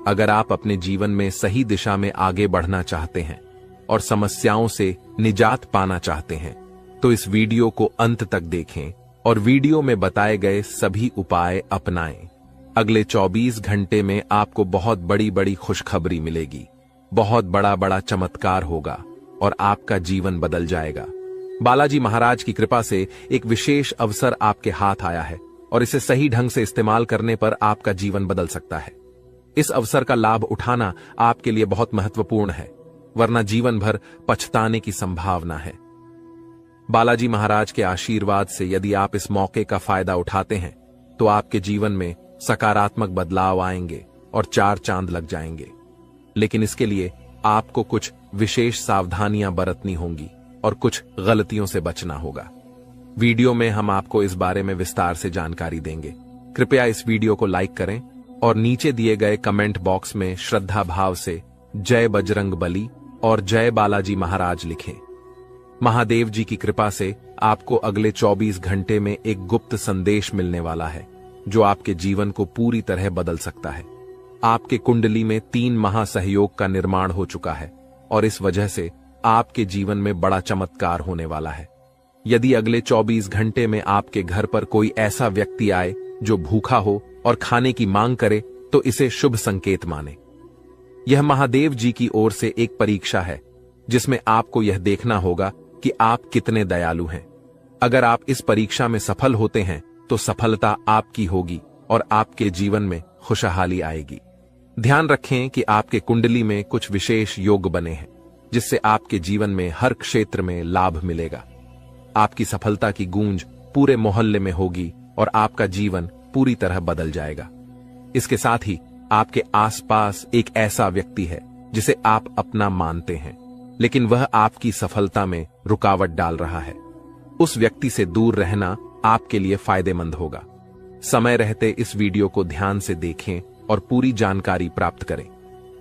अगर आप अपने जीवन में सही दिशा में आगे बढ़ना चाहते हैं और समस्याओं से निजात पाना चाहते हैं, तो इस वीडियो को अंत तक देखें और वीडियो में बताए गए सभी उपाय अपनाएं। अगले 24 घंटे में आपको बहुत बड़ी बड़ी खुशखबरी मिलेगी, बहुत बड़ा बड़ा चमत्कार होगा और आपका जीवन बदल जाएगा। बालाजी महाराज की कृपा से एक विशेष अवसर आपके हाथ आया है और इसे सही ढंग से इस्तेमाल करने पर आपका जीवन बदल सकता है। इस अवसर का लाभ उठाना आपके लिए बहुत महत्वपूर्ण है, वरना जीवन भर पछताने की संभावना है। बालाजी महाराज के आशीर्वाद से यदि आप इस मौके का फायदा उठाते हैं, तो आपके जीवन में सकारात्मक बदलाव आएंगे और 4 चांद लग जाएंगे। लेकिन इसके लिए आपको कुछ विशेष सावधानियां बरतनी होंगी और कुछ गलतियों से बचना होगा। वीडियो में हम आपको इस बारे में विस्तार से जानकारी देंगे। कृपया इस वीडियो को लाइक करें और नीचे दिए गए कमेंट बॉक्स में श्रद्धा भाव से जय बजरंग बली और जय बालाजी महाराज लिखें। महादेव जी की कृपा से आपको अगले 24 घंटे में एक गुप्त संदेश मिलने वाला है, जो आपके जीवन को पूरी तरह बदल सकता है। आपके कुंडली में 3 महासहयोग का निर्माण हो चुका है और इस वजह से आपके जीवन में बड़ा चमत्कार होने वाला है। यदि अगले 24 घंटे में आपके घर पर कोई ऐसा व्यक्ति आए जो भूखा हो और खाने की मांग करे, तो इसे शुभ संकेत माने। यह महादेव जी की ओर से एक परीक्षा है, जिसमें आपको यह देखना होगा कि आप कितने दयालु हैं। अगर आप इस परीक्षा में सफल होते हैं, तो सफलता आपकी होगी और आपके जीवन में खुशहाली आएगी। ध्यान रखें कि आपके कुंडली में कुछ विशेष योग बने हैं, जिससे आपके जीवन में हर क्षेत्र में लाभ मिलेगा। आपकी सफलता की गूंज पूरे मोहल्ले में होगी और आपका जीवन पूरी तरह बदल जाएगा। इसके साथ ही आपके आसपास एक ऐसा व्यक्ति है जिसे आप अपना मानते हैं, लेकिन वह आपकी सफलता में रुकावट डाल रहा है। उस व्यक्ति से दूर रहना आपके लिए फायदेमंद होगा। समय रहते इस वीडियो को ध्यान से देखें और पूरी जानकारी प्राप्त करें।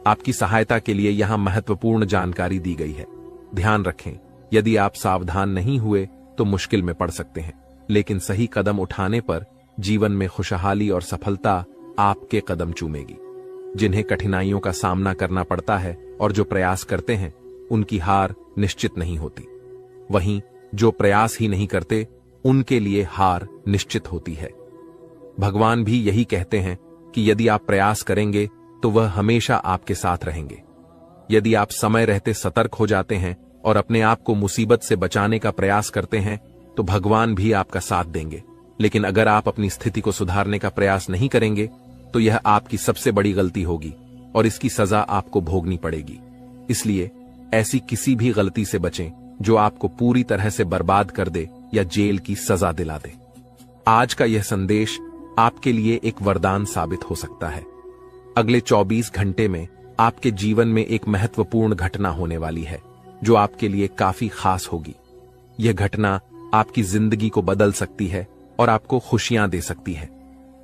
आपकी सहायता के लिए यहां महत्वपूर्ण जानकारी दी गई है। ध्यान रखें, यदि आप सावधान नहीं हुए तो मुश्किल में पड़ सकते हैं, लेकिन सही कदम उठाने पर जीवन में खुशहाली और सफलता आपके कदम चूमेगी। जिन्हें कठिनाइयों का सामना करना पड़ता है और जो प्रयास करते हैं, उनकी हार निश्चित नहीं होती। वहीं जो प्रयास ही नहीं करते, उनके लिए हार निश्चित होती है। भगवान भी यही कहते हैं कि यदि आप प्रयास करेंगे तो वह हमेशा आपके साथ रहेंगे। यदि आप समय रहते सतर्क हो जाते हैं और अपने आप को मुसीबत से बचाने का प्रयास करते हैं, तो भगवान भी आपका साथ देंगे। लेकिन अगर आप अपनी स्थिति को सुधारने का प्रयास नहीं करेंगे, तो यह आपकी सबसे बड़ी गलती होगी और इसकी सजा आपको भोगनी पड़ेगी। इसलिए ऐसी किसी भी गलती से बचें जो आपको पूरी तरह से बर्बाद कर दे या जेल की सजा दिला दे। आज का यह संदेश आपके लिए एक वरदान साबित हो सकता है। अगले 24 घंटे में आपके जीवन में एक महत्वपूर्ण घटना होने वाली है जो आपके लिए काफी खास होगी। यह घटना आपकी जिंदगी को बदल सकती है और आपको खुशियां दे सकती है।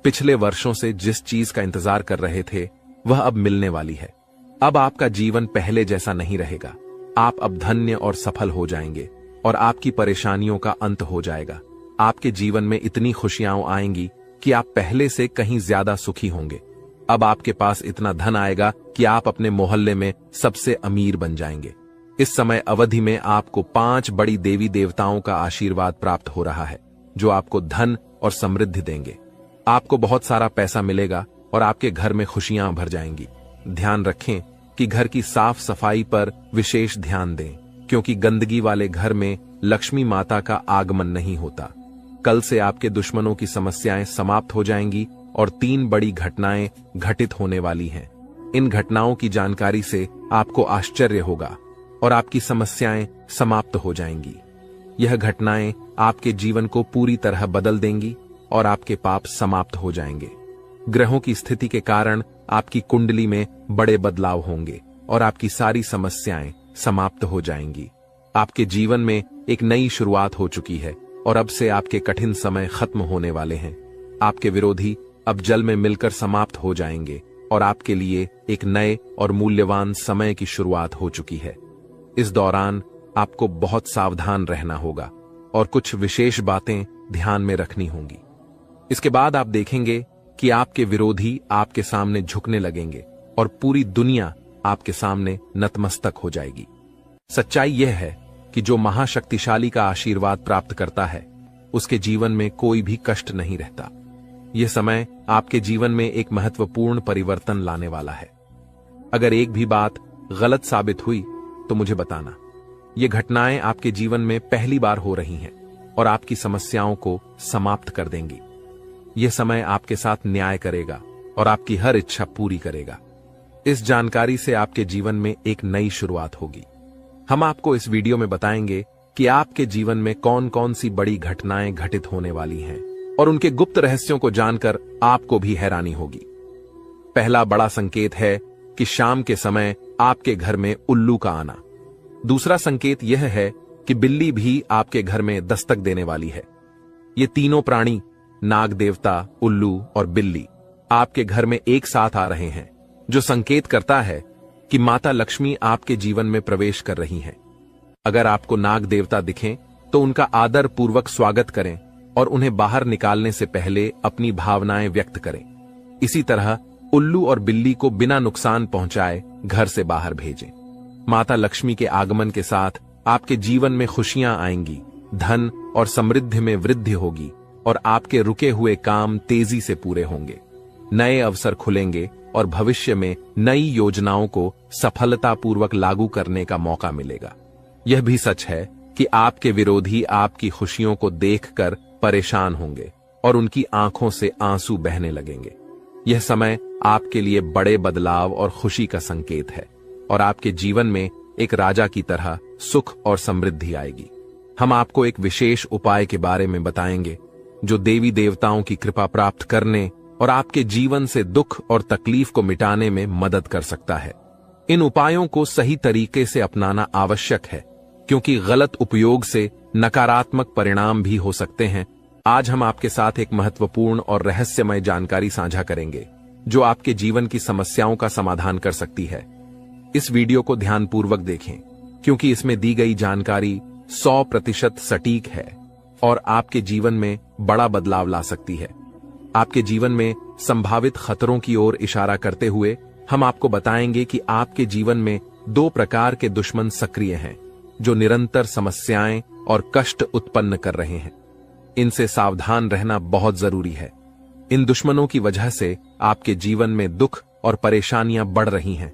पिछले वर्षों से जिस चीज का इंतजार कर रहे थे वह अब मिलने वाली है। अब आपका जीवन पहले जैसा नहीं रहेगा। आप अब धन्य और सफल हो जाएंगे और आपकी परेशानियों का अंत हो जाएगा। आपके जीवन में इतनी खुशियां आएंगी कि आप पहले से कहीं ज्यादा सुखी होंगे। अब आपके पास इतना धन आएगा कि आप अपने मोहल्ले में सबसे अमीर बन जाएंगे। इस समय अवधि में आपको 5 बड़ी देवी देवताओं का आशीर्वाद प्राप्त हो रहा है जो आपको धन और समृद्धि देंगे। आपको बहुत सारा पैसा मिलेगा और आपके घर में खुशियां भर जाएंगी। ध्यान रखें कि घर की साफ सफाई पर विशेष ध्यान दें, क्योंकि गंदगी वाले घर में लक्ष्मी माता का आगमन नहीं होता। कल से आपके दुश्मनों की समस्याएं समाप्त हो जाएंगी और 3 बड़ी घटनाएं घटित होने वाली हैं। इन घटनाओं की जानकारी से आपको आश्चर्य होगा और आपकी समस्याएं समाप्त हो जाएंगी। यह घटनाएं आपके जीवन को पूरी तरह बदल देंगी और आपके पाप समाप्त हो जाएंगे। ग्रहों की स्थिति के कारण आपकी कुंडली में बड़े बदलाव होंगे और आपकी सारी समस्याएं समाप्त हो जाएंगी। आपके जीवन में एक नई शुरुआत हो चुकी है और अब से आपके कठिन समय खत्म होने वाले हैं। आपके विरोधी अब जल में मिलकर समाप्त हो जाएंगे और आपके लिए एक नए और मूल्यवान समय की शुरुआत हो चुकी है। इस दौरान आपको बहुत सावधान रहना होगा और कुछ विशेष बातें ध्यान में रखनी होंगी। इसके बाद आप देखेंगे कि आपके विरोधी आपके सामने झुकने लगेंगे और पूरी दुनिया आपके सामने नतमस्तक हो जाएगी। सच्चाई यह है कि जो महाशक्तिशाली का आशीर्वाद प्राप्त करता है उसके जीवन में कोई भी कष्ट नहीं रहता। यह समय आपके जीवन में एक महत्वपूर्ण परिवर्तन लाने वाला है। अगर एक भी बात गलत साबित हुई तो मुझे बताना। ये घटनाएं आपके जीवन में पहली बार हो रही हैं और आपकी समस्याओं को समाप्त कर देंगी। यह समय आपके साथ न्याय करेगा और आपकी हर इच्छा पूरी करेगा। इस जानकारी से आपके जीवन में एक नई शुरुआत होगी। हम आपको इस वीडियो में बताएंगे कि आपके जीवन में कौन कौन सी बड़ी घटनाएं घटित होने वाली हैं और उनके गुप्त रहस्यों को जानकर आपको भी हैरानी होगी। पहला बड़ा संकेत है कि शाम के समय आपके घर में उल्लू का आना। दूसरा संकेत यह है कि बिल्ली भी आपके घर में दस्तक देने वाली है। ये तीनों प्राणी, नाग देवता, उल्लू और बिल्ली, आपके घर में एक साथ आ रहे हैं, जो संकेत करता है कि माता लक्ष्मी आपके जीवन में प्रवेश कर रही हैं। अगर आपको नाग देवता दिखें तो उनका आदर पूर्वक स्वागत करें और उन्हें बाहर निकालने से पहले अपनी भावनाएं व्यक्त करें। इसी तरह उल्लू और बिल्ली को बिना नुकसान पहुंचाए घर से बाहर भेजें। माता लक्ष्मी के आगमन के साथ आपके जीवन में खुशियां आएंगी, धन और समृद्धि में वृद्धि होगी और आपके रुके हुए काम तेजी से पूरे होंगे। नए अवसर खुलेंगे और भविष्य में नई योजनाओं को सफलतापूर्वक लागू करने का मौका मिलेगा। यह भी सच है कि आपके विरोधी आपकी खुशियों को देखकर परेशान होंगे और उनकी आंखों से आंसू बहने लगेंगे। यह समय आपके लिए बड़े बदलाव और खुशी का संकेत है और आपके जीवन में एक राजा की तरह सुख और समृद्धि आएगी। हम आपको एक विशेष उपाय के बारे में बताएंगे जो देवी देवताओं की कृपा प्राप्त करने और आपके जीवन से दुख और तकलीफ को मिटाने में मदद कर सकता है। इन उपायों को सही तरीके से अपनाना आवश्यक है, क्योंकि गलत उपयोग से नकारात्मक परिणाम भी हो सकते हैं। आज हम आपके साथ एक महत्वपूर्ण और रहस्यमय जानकारी साझा करेंगे जो आपके जीवन की समस्याओं का समाधान कर सकती है। इस वीडियो को ध्यानपूर्वक देखें, क्योंकि इसमें दी गई जानकारी 100% सटीक है और आपके जीवन में बड़ा बदलाव ला सकती है। आपके जीवन में संभावित खतरों की ओर इशारा करते हुए हम आपको बताएंगे कि आपके जीवन में 2 प्रकार के दुश्मन सक्रिय हैं जो निरंतर समस्याएं और कष्ट उत्पन्न कर रहे हैं। इनसे सावधान रहना बहुत जरूरी है। इन दुश्मनों की वजह से आपके जीवन में दुख और परेशानियां बढ़ रही हैं।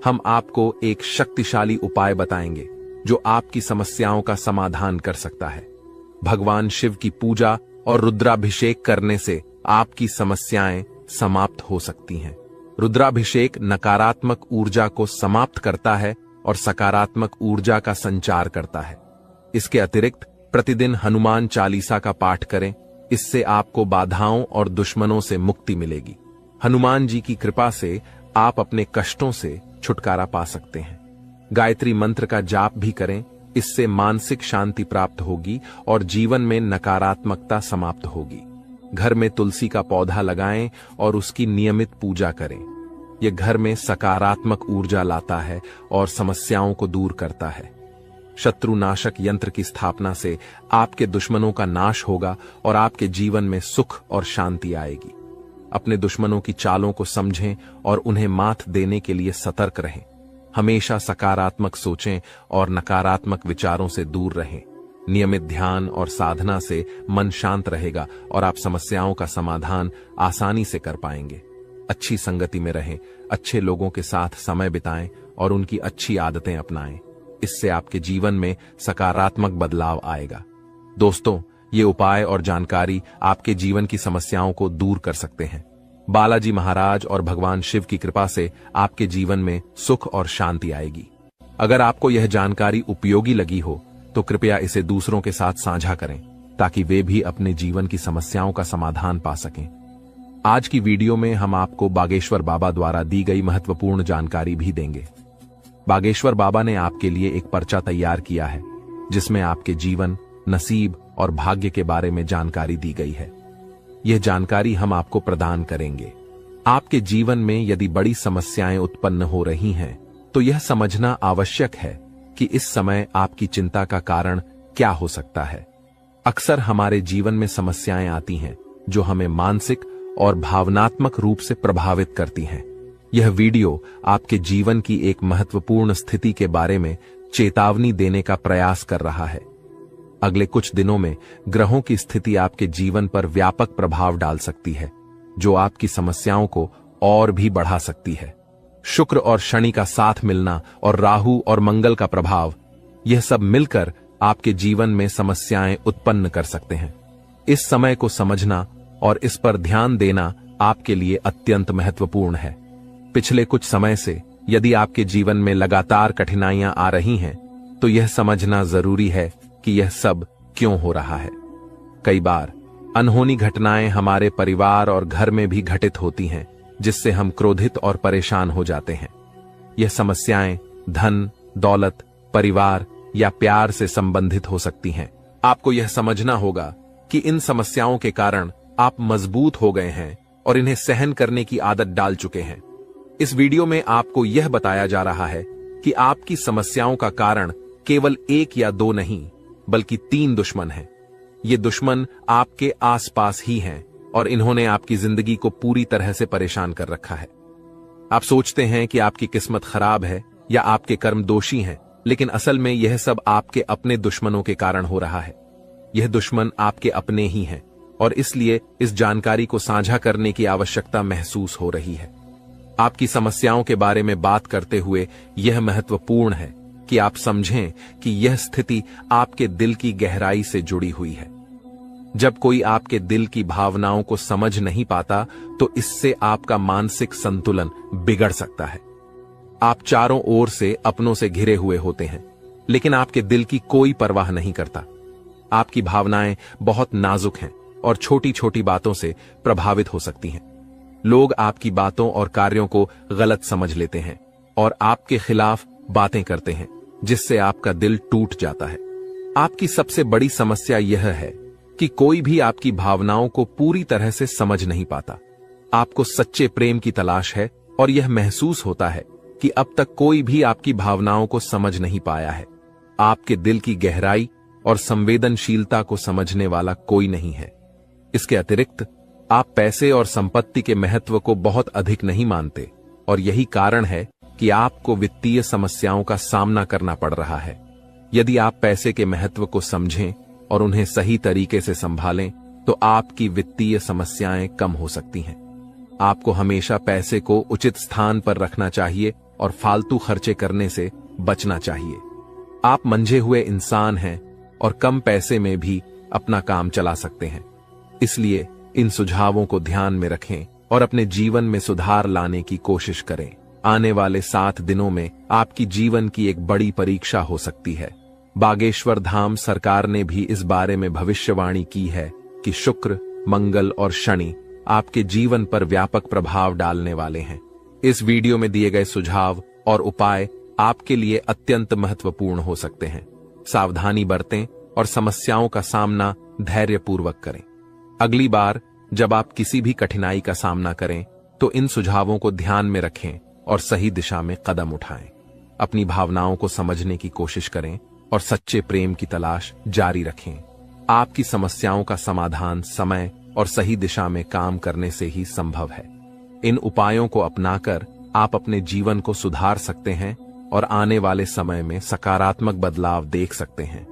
हम आपको एक शक्तिशाली उपाय बताएंगे जो आपकी समस्याओं का समाधान कर सकता है। भगवान शिव की पूजा और रुद्राभिषेक करने से आपकी समस्याएं समाप्त हो सकती हैं। रुद्राभिषेक नकारात्मक ऊर्जा को समाप्त करता है और सकारात्मक ऊर्जा का संचार करता है। इसके अतिरिक्त प्रतिदिन हनुमान चालीसा का पाठ करें इससे आपको बाधाओं और दुश्मनों से मुक्ति मिलेगी। हनुमान जी की कृपा से आप अपने कष्टों से छुटकारा पा सकते हैं। गायत्री मंत्र का जाप भी करें, इससे मानसिक शांति प्राप्त होगी और जीवन में नकारात्मकता समाप्त होगी। घर में तुलसी का पौधा लगाएं और उसकी नियमित पूजा करें। यह घर में सकारात्मक ऊर्जा लाता है और समस्याओं को दूर करता है। शत्रुनाशक यंत्र की स्थापना से आपके दुश्मनों का नाश होगा और आपके जीवन में सुख और शांति आएगी। अपने दुश्मनों की चालों को समझें और उन्हें मात देने के लिए सतर्क रहें। हमेशा सकारात्मक सोचें और नकारात्मक विचारों से दूर रहें। नियमित ध्यान और साधना से मन शांत रहेगा और आप समस्याओं का समाधान आसानी से कर पाएंगे। अच्छी संगति में रहें, अच्छे लोगों के साथ समय बिताएं और उनकी अच्छी आदतें अपनाएं। इससे आपके जीवन में सकारात्मक बदलाव आएगा। दोस्तों, ये उपाय और जानकारी आपके जीवन की समस्याओं को दूर कर सकते हैं। बालाजी महाराज और भगवान शिव की कृपा से आपके जीवन में सुख और शांति आएगी। अगर आपको यह जानकारी उपयोगी लगी हो तो कृपया इसे दूसरों के साथ साझा करें ताकि वे भी अपने जीवन की समस्याओं का समाधान पा सकें। आज की वीडियो में हम आपको बागेश्वर बाबा द्वारा दी गई महत्वपूर्ण जानकारी भी देंगे। बागेश्वर बाबा ने आपके लिए एक पर्चा तैयार किया है जिसमें आपके जीवन, नसीब और भाग्य के बारे में जानकारी दी गई है। यह जानकारी हम आपको प्रदान करेंगे। आपके जीवन में यदि बड़ी समस्याएं उत्पन्न हो रही हैं, तो यह समझना आवश्यक है कि इस समय आपकी चिंता का कारण क्या हो सकता है। अक्सर हमारे जीवन में समस्याएं आती हैं जो हमें मानसिक और भावनात्मक रूप से प्रभावित करती हैं। यह वीडियो आपके जीवन की एक महत्वपूर्ण स्थिति के बारे में चेतावनी देने का प्रयास कर रहा है। अगले कुछ दिनों में ग्रहों की स्थिति आपके जीवन पर व्यापक प्रभाव डाल सकती है, जो आपकी समस्याओं को और भी बढ़ा सकती है। शुक्र और शनि का साथ मिलना और राहु और मंगल का प्रभाव, यह सब मिलकर आपके जीवन में समस्याएं उत्पन्न कर सकते हैं। इस समय को समझना और इस पर ध्यान देना आपके लिए अत्यंत महत्वपूर्ण है। पिछले कुछ समय से यदि आपके जीवन में लगातार कठिनाइयां आ रही हैं, तो यह समझना जरूरी है कि यह सब क्यों हो रहा है। कई बार अनहोनी घटनाएं हमारे परिवार और घर में भी घटित होती हैं, जिससे हम क्रोधित और परेशान हो जाते हैं। यह समस्याएं धन, दौलत, परिवार या प्यार से संबंधित हो सकती हैं। आपको यह समझना होगा कि इन समस्याओं के कारण आप मजबूत हो गए हैं और इन्हें सहन करने की आदत डाल चुके हैं। इस वीडियो में आपको यह बताया जा रहा है कि आपकी समस्याओं का कारण केवल एक या दो नहीं, बल्कि 3 दुश्मन हैं। ये दुश्मन आपके आसपास ही हैं और इन्होंने आपकी जिंदगी को पूरी तरह से परेशान कर रखा है। आप सोचते हैं कि आपकी किस्मत खराब है या आपके कर्म दोषी हैं, लेकिन असल में यह सब आपके अपने दुश्मनों के कारण हो रहा है। यह दुश्मन आपके अपने ही हैं और इसलिए इस जानकारी को साझा करने की आवश्यकता महसूस हो रही है। आपकी समस्याओं के बारे में बात करते हुए यह महत्वपूर्ण है कि आप समझें कि यह स्थिति आपके दिल की गहराई से जुड़ी हुई है। जब कोई आपके दिल की भावनाओं को समझ नहीं पाता, तो इससे आपका मानसिक संतुलन बिगड़ सकता है। आप चारों ओर से अपनों से घिरे हुए होते हैं, लेकिन आपके दिल की कोई परवाह नहीं करता। आपकी भावनाएं बहुत नाजुक हैं और छोटी छोटी बातों से प्रभावित हो सकती हैं। लोग आपकी बातों और कार्यों को गलत समझ लेते हैं और आपके खिलाफ बातें करते हैं, जिससे आपका दिल टूट जाता है। आपकी सबसे बड़ी समस्या यह है कि कोई भी आपकी भावनाओं को पूरी तरह से समझ नहीं पाता। आपको सच्चे प्रेम की तलाश है और यह महसूस होता है कि अब तक कोई भी आपकी भावनाओं को समझ नहीं पाया है। आपके दिल की गहराई और संवेदनशीलता को समझने वाला कोई नहीं है। इसके अतिरिक्त आप पैसे और संपत्ति के महत्व को बहुत अधिक नहीं मानते और यही कारण है कि आपको वित्तीय समस्याओं का सामना करना पड़ रहा है। यदि आप पैसे के महत्व को समझें और उन्हें सही तरीके से संभालें, तो आपकी वित्तीय समस्याएं कम हो सकती हैं। आपको हमेशा पैसे को उचित स्थान पर रखना चाहिए और फालतू खर्चे करने से बचना चाहिए। आप मंझे हुए इंसान हैं और कम पैसे में भी अपना काम चला सकते हैं। इसलिए इन सुझावों को ध्यान में रखें और अपने जीवन में सुधार लाने की कोशिश करें। आने वाले 7 दिनों में आपकी जीवन की एक बड़ी परीक्षा हो सकती है। बागेश्वर धाम सरकार ने भी इस बारे में भविष्यवाणी की है कि शुक्र, मंगल और शनि आपके जीवन पर व्यापक प्रभाव डालने वाले हैं। इस वीडियो में दिए गए सुझाव और उपाय आपके लिए अत्यंत महत्वपूर्ण हो सकते हैं। सावधानी बरतें और समस्याओं का सामना धैर्यपूर्वक करें। अगली बार जब आप किसी भी कठिनाई का सामना करें तो इन सुझावों को ध्यान में रखें और सही दिशा में कदम उठाएं। अपनी भावनाओं को समझने की कोशिश करें और सच्चे प्रेम की तलाश जारी रखें। आपकी समस्याओं का समाधान समय और सही दिशा में काम करने से ही संभव है। इन उपायों को अपनाकर आप अपने जीवन को सुधार सकते हैं और आने वाले समय में सकारात्मक बदलाव देख सकते हैं।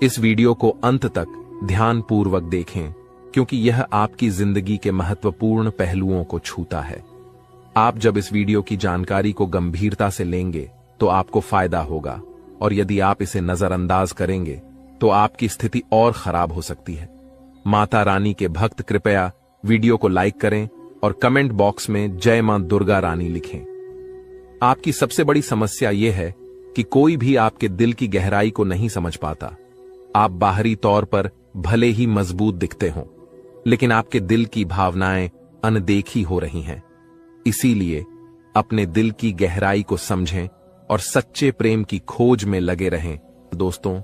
इस वीडियो को अंत तक ध्यानपूर्वक देखें क्योंकि यह आपकी जिंदगी के महत्वपूर्ण पहलुओं को छूता है। आप जब इस वीडियो की जानकारी को गंभीरता से लेंगे तो आपको फायदा होगा, और यदि आप इसे नजरअंदाज करेंगे तो आपकी स्थिति और खराब हो सकती है। माता रानी के भक्त कृपया वीडियो को लाइक करें और कमेंट बॉक्स में जय मां दुर्गा रानी लिखें। आपकी सबसे बड़ी समस्या यह है कि कोई भी आपके दिल की गहराई को नहीं समझ पाता। आप बाहरी तौर पर भले ही मजबूत दिखते हों, लेकिन आपके दिल की भावनाएं अनदेखी हो रही हैं। इसीलिए अपने दिल की गहराई को समझें और सच्चे प्रेम की खोज में लगे रहें। दोस्तों,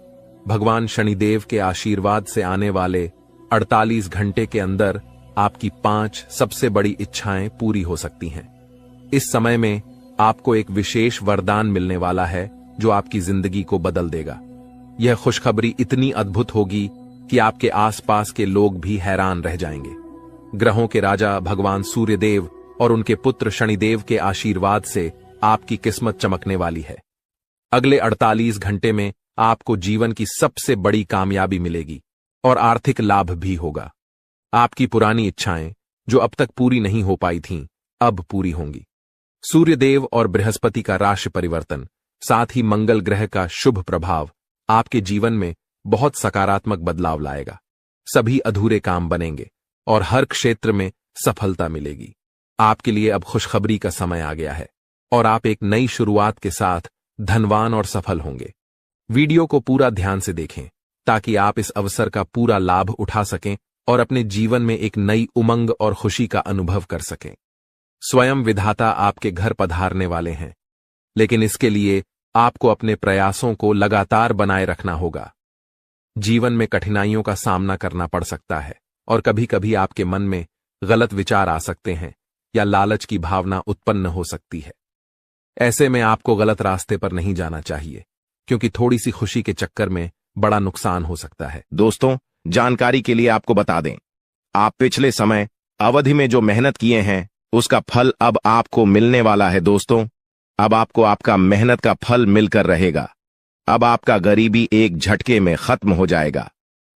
भगवान शनिदेव के आशीर्वाद से आने वाले 48 घंटे के अंदर आपकी 5 सबसे बड़ी इच्छाएं पूरी हो सकती हैं। इस समय में आपको एक विशेष वरदान मिलने वाला है जो आपकी जिंदगी को बदल देगा। यह खुशखबरी इतनी अद्भुत होगी कि आपके आसपास के लोग भी हैरान रह जाएंगे। ग्रहों के राजा भगवान सूर्यदेव और उनके पुत्र शनिदेव के आशीर्वाद से आपकी किस्मत चमकने वाली है। अगले 48 घंटे में आपको जीवन की सबसे बड़ी कामयाबी मिलेगी और आर्थिक लाभ भी होगा। आपकी पुरानी इच्छाएं जो अब तक पूरी नहीं हो पाई थीं, अब पूरी होंगी। सूर्यदेव और बृहस्पति का राशि परिवर्तन, साथ ही मंगल ग्रह का शुभ प्रभाव आपके जीवन में बहुत सकारात्मक बदलाव लाएगा। सभी अधूरे काम बनेंगे और हर क्षेत्र में सफलता मिलेगी। आपके लिए अब खुशखबरी का समय आ गया है और आप एक नई शुरुआत के साथ धनवान और सफल होंगे। वीडियो को पूरा ध्यान से देखें ताकि आप इस अवसर का पूरा लाभ उठा सकें और अपने जीवन में एक नई उमंग और खुशी का अनुभव कर सकें। स्वयं विधाता आपके घर पधारने वाले हैं, लेकिन इसके लिए आपको अपने प्रयासों को लगातार बनाए रखना होगा। जीवन में कठिनाइयों का सामना करना पड़ सकता है और कभी कभी आपके मन में गलत विचार आ सकते हैं या लालच की भावना उत्पन्न हो सकती है। ऐसे में आपको गलत रास्ते पर नहीं जाना चाहिए क्योंकि थोड़ी सी खुशी के चक्कर में बड़ा नुकसान हो सकता है। दोस्तों, जानकारी के लिए आपको बता दें, आप पिछले समय अवधि में जो मेहनत किए हैं उसका फल अब आपको मिलने वाला है। दोस्तों, अब आपको आपका मेहनत का फल मिलकर रहेगा। अब आपका गरीबी एक झटके में खत्म हो जाएगा।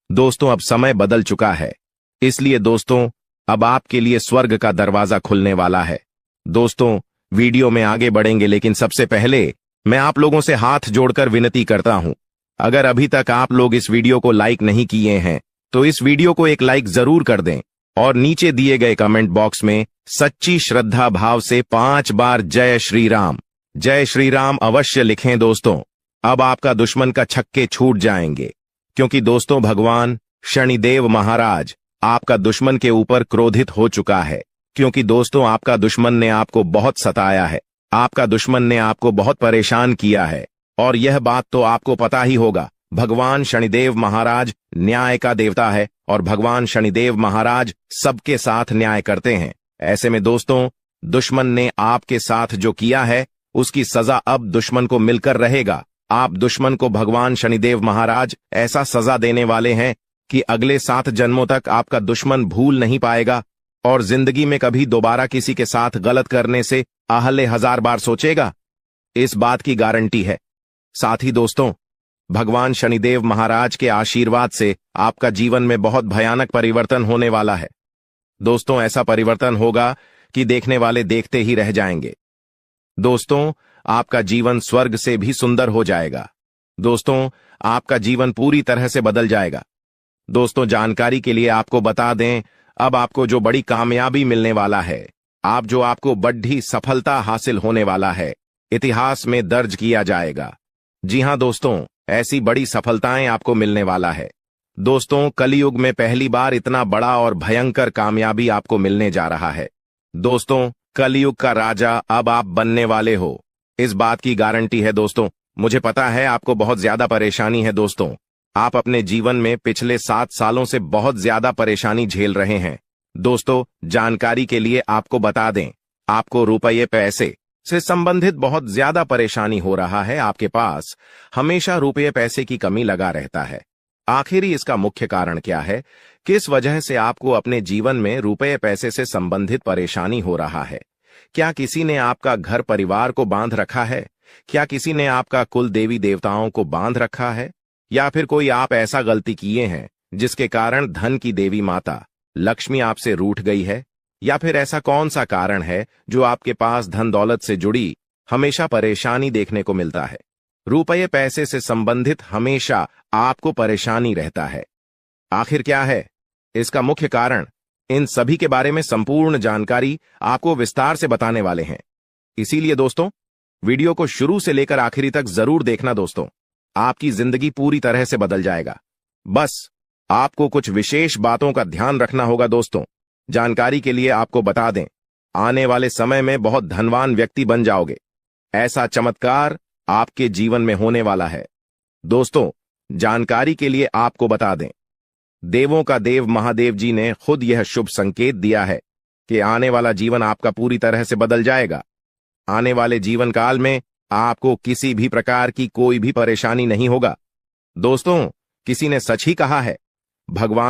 दोस्तों, अब समय बदल चुका है, इसलिए दोस्तों अब आपके लिए स्वर्ग का दरवाजा खुलने वाला है। दोस्तों, वीडियो में आगे बढ़ेंगे, लेकिन सबसे पहले मैं आप लोगों से हाथ जोड़कर विनती करता हूं, अगर अभी तक आप लोग इस वीडियो को लाइक नहीं किए हैं तो इस वीडियो को एक लाइक जरूर कर दें और नीचे दिए गए कमेंट बॉक्स में सच्ची श्रद्धा भाव से 5 बार जय श्री राम अवश्य लिखें। दोस्तों, अब आपका दुश्मन का छक्के छूट जाएंगे क्योंकि दोस्तों भगवान शनिदेव महाराज आपका दुश्मन के ऊपर क्रोधित हो चुका है, क्योंकि दोस्तों आपका दुश्मन ने आपको बहुत सताया है, आपका दुश्मन ने आपको बहुत परेशान किया है। और यह बात तो आपको पता ही होगा, भगवान शनिदेव महाराज न्याय का देवता है और भगवान शनिदेव महाराज सबके साथ न्याय करते हैं। ऐसे में दोस्तों दुश्मन ने आपके साथ जो किया है उसकी सजा अब दुश्मन को मिलकर रहेगा। आप दुश्मन को भगवान शनिदेव महाराज ऐसा सजा देने वाले हैं कि अगले 7 जन्मों तक आपका दुश्मन भूल नहीं पाएगा और जिंदगी में कभी दोबारा किसी के साथ गलत करने से आहले 1000 बार सोचेगा, इस बात की गारंटी है। साथ ही दोस्तों भगवान शनिदेव महाराज के आशीर्वाद से आपका जीवन में बहुत भयानक परिवर्तन होने वाला है। दोस्तों ऐसा परिवर्तन होगा कि देखने वाले देखते ही रह जाएंगे। दोस्तों आपका जीवन स्वर्ग से भी सुंदर हो जाएगा। दोस्तों आपका जीवन पूरी तरह से बदल जाएगा। दोस्तों जानकारी के लिए आपको बता दें, अब आपको जो बड़ी कामयाबी मिलने वाला है, जो आपको बड़ी सफलता हासिल होने वाला है, इतिहास में दर्ज किया जाएगा। जी हां दोस्तों, ऐसी बड़ी सफलताएं आपको मिलने वाला है। दोस्तों, कलयुग में पहली बार इतना बड़ा और भयंकर कामयाबी आपको मिलने जा रहा है। दोस्तों, कलयुग का राजा अब आप बनने वाले हो, इस बात की गारंटी है। दोस्तों, मुझे पता है आपको बहुत ज्यादा परेशानी है। दोस्तों, आप अपने जीवन में पिछले 7 सालों से बहुत ज्यादा परेशानी झेल रहे हैं। दोस्तों, जानकारी के लिए आपको बता दें, आपको रुपये पैसे से संबंधित बहुत ज्यादा परेशानी हो रहा है। आपके पास हमेशा रुपये पैसे की कमी लगा रहता है। आखिर इसका मुख्य कारण क्या है? किस वजह से आपको अपने जीवन में रुपये पैसे से संबंधित परेशानी हो रहा है? क्या किसी ने आपका घर परिवार को बांध रखा है? क्या किसी ने आपका कुल देवी देवताओं को बांध रखा है? या फिर कोई आप ऐसा गलती किए हैं जिसके कारण धन की देवी माता लक्ष्मी आपसे रूठ गई है? या फिर ऐसा कौन सा कारण है जो आपके पास धन दौलत से जुड़ी हमेशा परेशानी देखने को मिलता है? रुपये पैसे से संबंधित हमेशा आपको परेशानी रहता है। आखिर क्या है इसका मुख्य कारण? इन सभी के बारे में संपूर्ण जानकारी आपको विस्तार से बताने वाले हैं। इसीलिए दोस्तों, वीडियो को शुरू से लेकर आखिरी तक जरूर देखना। दोस्तों, आपकी जिंदगी पूरी तरह से बदल जाएगा। बस आपको कुछ विशेष बातों का ध्यान रखना होगा। दोस्तों, जानकारी के लिए आपको बता दें, आने वाले समय में बहुत धनवान व्यक्ति बन जाओगे। ऐसा चमत्कार आपके जीवन में होने वाला है। दोस्तों, जानकारी के लिए आपको बता दें, देवों का देव महादेव जी ने खुद यह शुभ संकेत दिया है कि आने वाला जीवन आपका पूरी तरह से बदल जाएगा। आने वाले जीवन काल में आपको किसी भी प्रकार की कोई भी परेशानी नहीं होगा। दोस्तों, किसी ने सच ही कहा है, भगवान